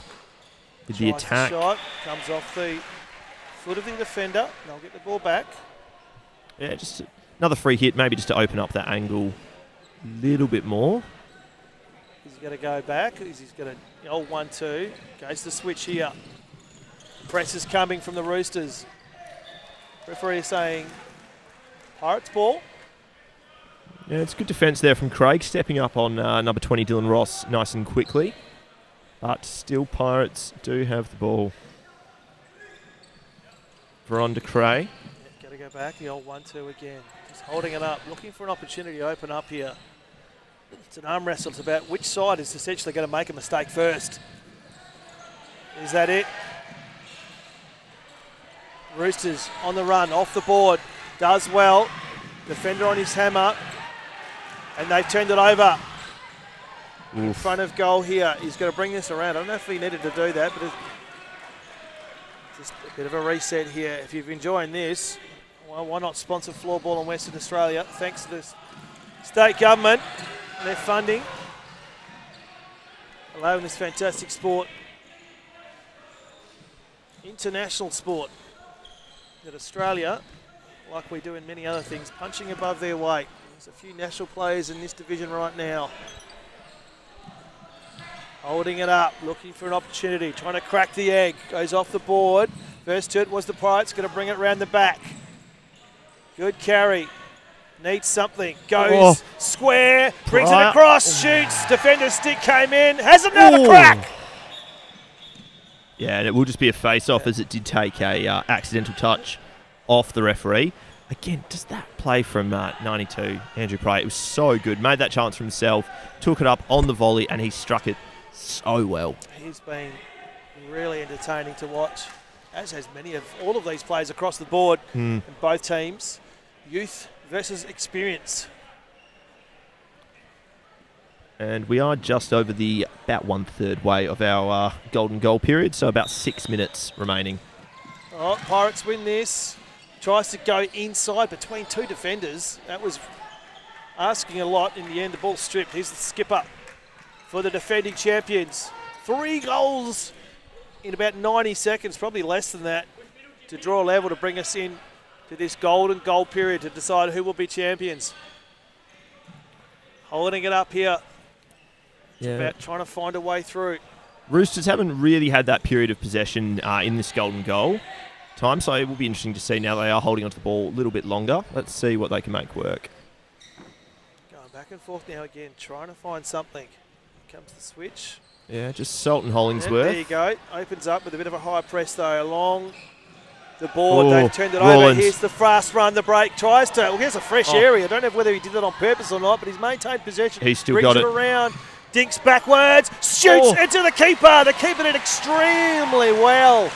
with the attack. The shot comes off the foot of the defender. They'll get the ball back. Yeah, just another free hit, maybe just to open up that angle a little bit more. He's going to go back. He's going to old 1-2. Goes the switch here. Press is coming from the Roosters. Referee saying Pirates ball. Yeah, it's good defence there from Craig, stepping up on number 20, Dylan Ross, nice and quickly. But still, Pirates do have the ball. Veronda Cray. Yeah, got to go back. The old 1-2 again. Just holding it up, looking for an opportunity to open up here. It's an arm wrestle. It's about which side is essentially going to make a mistake first. Is that it? Roosters on the run, off the board. Does well. Defender on his hammer. And they've turned it over. In front of goal here. He's going to bring this around. I don't know if he needed to do that, but it's just a bit of a reset here. If you're enjoying this, well, why not sponsor Floorball in Western Australia? Thanks to the state government and their funding, allowing this fantastic sport, international sport, that Australia, like we do in many other things, punching above their weight. There's a few national players in this division right now. Holding it up, looking for an opportunity, trying to crack the egg. Goes off the board. First hit was the Pirates, going to bring it around the back. Good carry. Needs something. Goes square, brings it across, shoots. Defender's stick came in, has another crack. Yeah, and it will just be a face-off as it did take a accidental touch off the referee. Again, just that play from 92, Andrew Pray, it was so good. Made that chance for himself, took it up on the volley, and he struck it so well. He's been really entertaining to watch, as has many of all of these players across the board in both teams. Youth versus experience. And we are just over the about 1/3 way of our golden goal period, so about 6 minutes remaining. Oh, Pirates win this. Tries to go inside between 2 defenders. That was asking a lot in the end. The ball stripped. Here's the skipper for the defending champions. 3 goals in about 90 seconds, probably less than that, to draw a level to bring us in to this golden goal period to decide who will be champions. Holding it up here. It's about trying to find a way through. Roosters haven't really had that period of possession in this golden goal time, so it will be interesting to see now they are holding onto the ball a little bit longer. Let's see what they can make work. Going back and forth now again, trying to find something. Here comes the switch. Yeah, just Salt and Hollingsworth. And there you go. Opens up with a bit of a high press though along the board. Oh, They've turned it Rawlins. over. Here's the fast run. The break tries to. Well, here's a fresh area. I don't know whether he did that on purpose or not, but he's maintained possession. He's still brings got it it. around. Dinks backwards. Shoots into the keeper. The keeper did extremely well.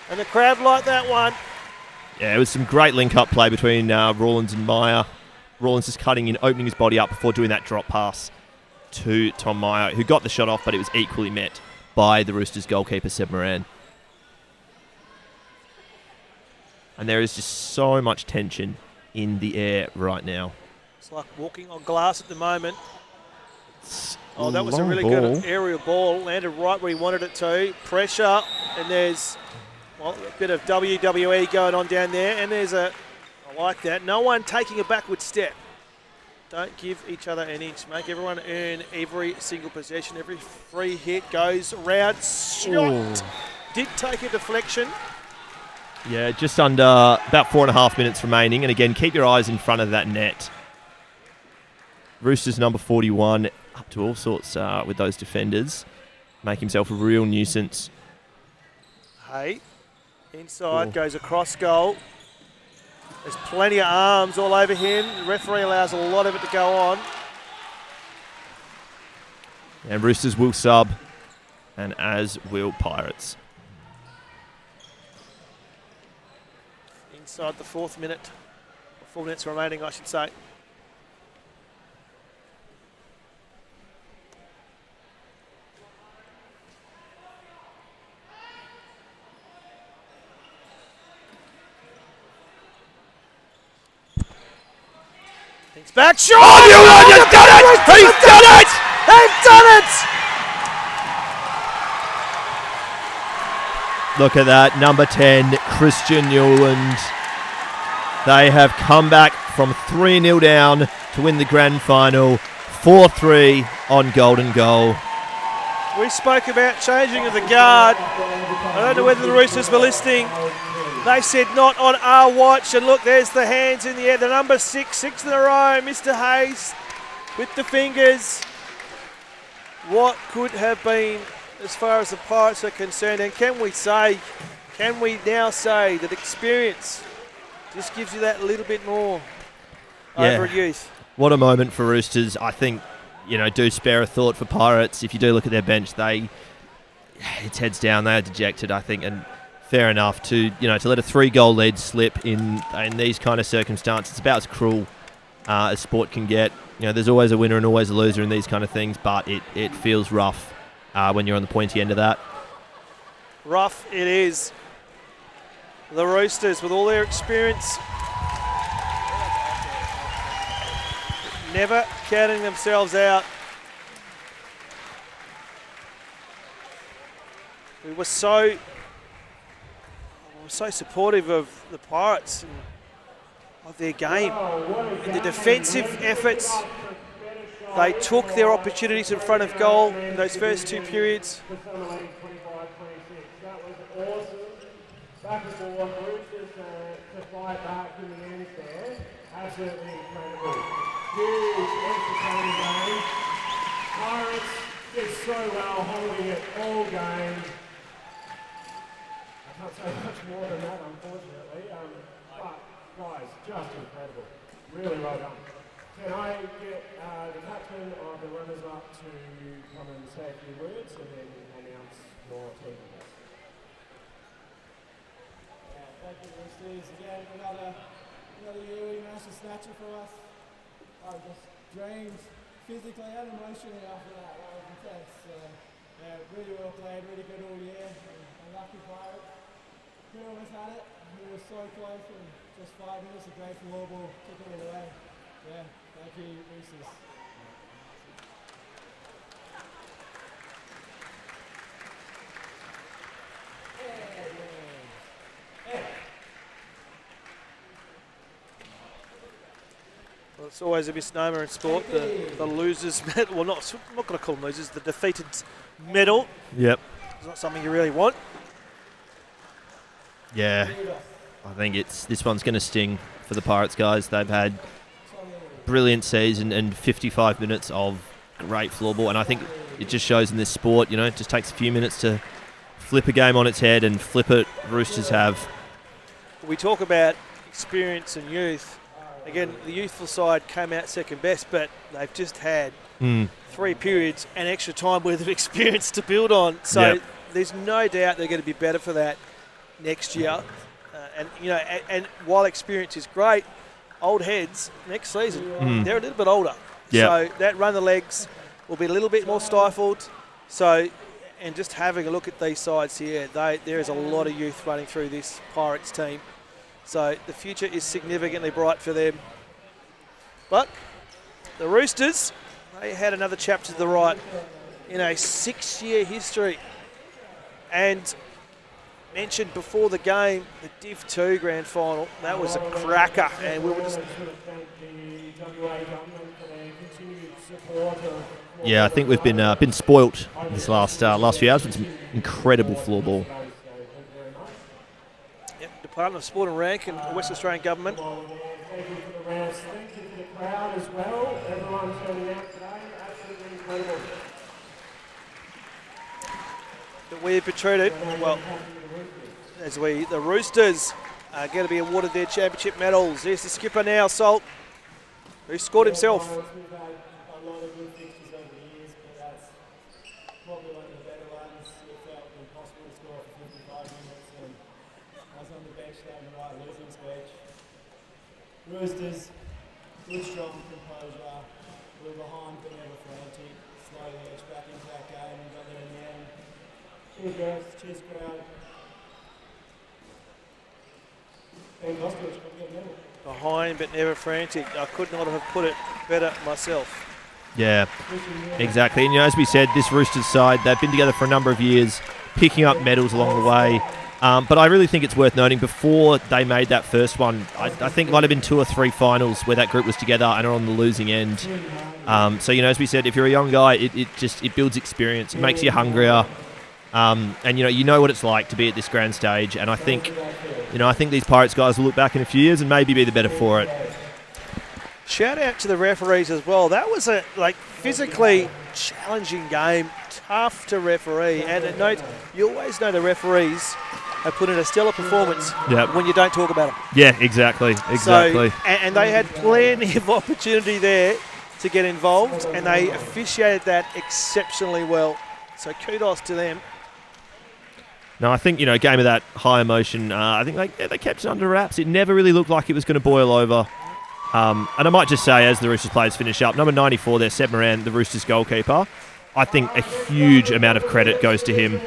And the crowd liked that one. Yeah, it was some great link-up play between Rawlins and Meyer. Rawlins just cutting in, opening his body up before doing that drop pass to Tom Meyer, who got the shot off, but it was equally met by the Roosters goalkeeper, Seb Moran. And there is just so much tension in the air right now. It's like walking on glass at the moment. It's Oh, that was a long really ball. good aerial ball. Landed right where he wanted it to. Pressure, and there's a bit of WWE going on down there. And there's I like that. No one taking a backward step. Don't give each other an inch. Make everyone earn every single possession. Every free hit goes around. Shot. Did take a deflection. Yeah, just under about 4.5 minutes remaining. And again, keep your eyes in front of that net. Roosters number 41, up to all sorts with those defenders. Make himself a real nuisance. Hey, inside, goes across goal. There's plenty of arms all over him. The referee allows a lot of it to go on. And Roosters will sub, and as will Pirates. Inside the 4th minute, 4 minutes remaining, I should say. Thinks back, shot! Oh, you've done it! He's done it! They've done it! Look at that, number 10, Christian Newland. They have come back from 3-0 down to win the grand final, 4-3 on golden goal. We spoke about changing of the guard. I don't know whether the Roosters were listening. They said not on our watch, and look, there's the hands in the air. The number 6 in a row, Mr. Hayes with the fingers. What could have been as far as the Pirates are concerned, and can we now say that experience just gives you that little bit more over youth? What a moment for Roosters. I think, do spare a thought for Pirates. If you do look at their bench, it's heads down. They are dejected, I think, and fair enough to let a 3-goal lead slip in these kind of circumstances. It's about as cruel as sport can get. There's always a winner and always a loser in these kind of things, but it feels rough when you're on the pointy end of that. Rough it is. The Roosters, with all their experience, never counting themselves out. We were so supportive of the Pirates and of their game. In the defensive efforts, they took their opportunities in front of goal in those first 2 periods. That was awesome. Back and forth, Roosters to fight back in the end there. Absolutely incredible. Huge entertaining game. Pirates did so well holding it all game. I can't say much more than that, unfortunately. But guys, just incredible. Really well done. Can I get the captain of the runners-up to come and say a few words and then announce your team? Thank you, Roosters. Again, another year we managed to snatch it for us. I just drained physically and emotionally after that. That was intense. So, really well played, really good all year. Unlucky Pirates. Could almost had it. We were so close, and just 5 minutes of great floorball took it away. Yeah, thank you, Roosters. Well, It's always a misnomer in sport. The losers medal, well, I'm not going to call them losers. The defeated medal. Yep. It's not something you really want. Yeah. I think this one's going to sting for the Pirates guys. They've had brilliant season and 55 minutes of great floorball, and I think it just shows in this sport. It just takes a few minutes to flip a game on its head and flip it. Roosters have. We talk about experience and youth. Again, the youthful side came out second best, but they've just had 3 periods and extra time worth of experience to build on. So there's no doubt they're going to be better for that next year. And while experience is great, old heads next season, they're a little bit older. Yep. So that run the legs will be a little bit more stifled. So, and just having a look at these sides here, there is a lot of youth running through this Pirates team. So the future is significantly bright for them. But the Roosters, they had another chapter to the right in a 6-year history. And mentioned before the game, the Div 2 grand final, that was a cracker. And we were just... Yeah, I think we've been spoilt this last few hours with some incredible floorball. Department of Sport and Rank and the West Australian Government. Thank you for the rounds. Thank you for the crowd as well. Everyone turning out today. Absolutely incredible. That we protruded, well, the Roosters are going to be awarded their championship medals. Here's the skipper now, Salt, who scored himself. We've had a lot of good fixtures over the years, but that's probably one of the better ones. It felt impossible to score for 55 minutes, and I was on the bench there in the right losing speech. Roosters, good strong composure. We were behind but never frantic. Slowly edged back into that game and got there in the end. Cheers guys, cheers crowd. Thank Ostrich, come get a medal. Behind but never frantic. I could not have put it better myself. Yeah, exactly. And as we said, this Roosters side, they've been together for a number of years, picking up medals along the way. But I really think it's worth noting, before they made that first one, I think it might have been 2 or 3 finals where that group was together and are on the losing end. So, as we said, if you're a young guy, it builds experience. It makes you hungrier. And you know what it's like to be at this grand stage. And I think these Pirates guys will look back in a few years and maybe be the better for it. Shout out to the referees as well. That was a physically challenging game, tough to referee. And at note, you always know the referees have put in a stellar performance when you don't talk about them. Yeah, exactly. So, and they had plenty of opportunity there to get involved, and they officiated that exceptionally well. So kudos to them. No, I think, a game of that high emotion, I think they kept it under wraps. It never really looked like it was going to boil over. And I might just say, as the Roosters players finish up, number 94 there, Seb Moran, the Roosters goalkeeper, I think a huge amount of credit goes to him.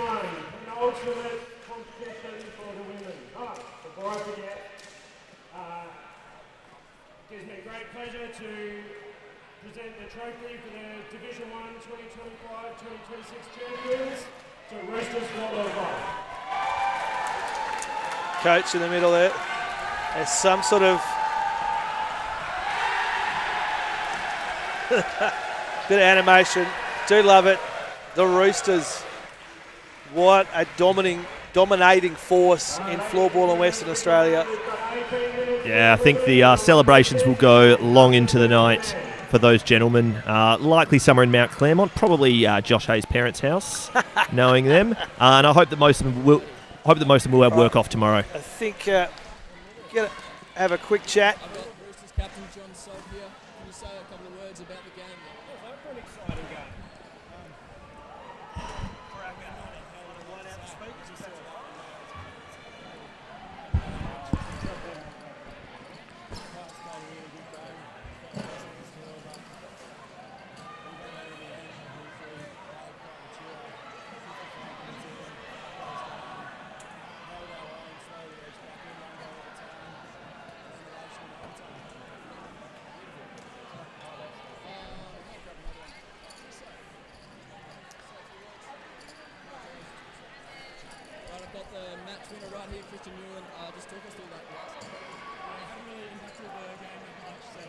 Gives me great pleasure to present the trophy for the Division 1 2025-2026 champions to Roosters Floorball. Coach in the middle there. There's some sort of bit of animation. Do love it. The Roosters. What a dominating force in floorball in Western Australia. Yeah, I think the celebrations will go long into the night for those gentlemen. Likely somewhere in Mount Claremont, probably Josh Hayes' parents' house, knowing them. And I hope that most of them will have work off tomorrow. I think gonna have a quick chat. I've got Roosters captain John Salt here. Can you say a couple of words about the game? An exciting game. I've got the match winner right here, Christian Newland. Just talk us through that. I haven't really impacted the game that much, so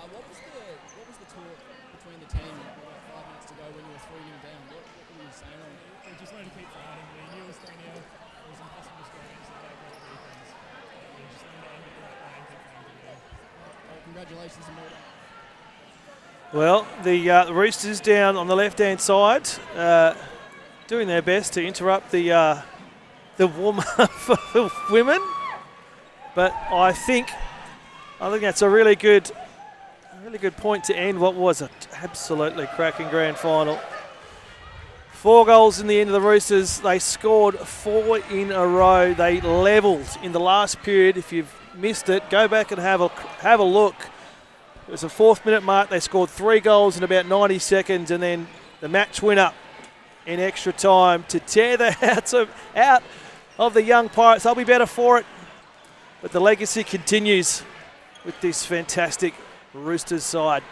What was the talk between the team about 5 minutes to go when you were 3-0 down? What were you saying? We just wanted to keep fighting. We knew it was 3-0. It was impossible to score against the great defense. We just wanted to end it the right way and keep fighting to the Congratulations and well done. Well, the Roosters down on the left-hand side, doing their best to interrupt the warm-up for the women. But I think that's a really good point to end what was an absolutely cracking grand final. 4 goals in the end of the Roosters. They scored 4 in a row. They levelled in the last period. If you've missed it, go back and have a look. It was a 4th minute mark. They scored 3 goals in about 90 seconds, and then the match winner in extra time to tear the out of the young Pirates. They'll be better for it, but the legacy continues with this fantastic Roosters side.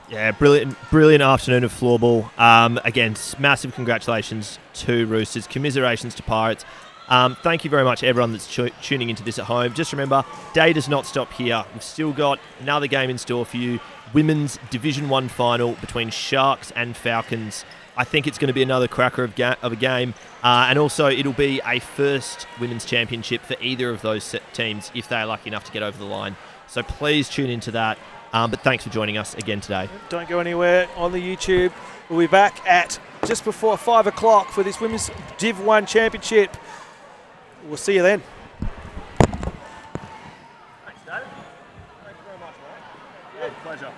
Yeah, brilliant afternoon of floorball. Again, massive congratulations to Roosters. Commiserations to Pirates. Thank you very much, everyone that's tuning into this at home. Just remember, day does not stop here. We've still got another game in store for you. Women's Division 1 final between Sharks and Falcons. I think it's going to be another cracker of a game. And also, it'll be a first women's championship for either of those teams if they're lucky enough to get over the line. So please tune into that. But thanks for joining us again today. Don't go anywhere on the YouTube. We'll be back at just before 5 o'clock for this Women's Div 1 Championship. We'll see you then. Thanks, Dave. Thank you very much, mate. Yeah, pleasure.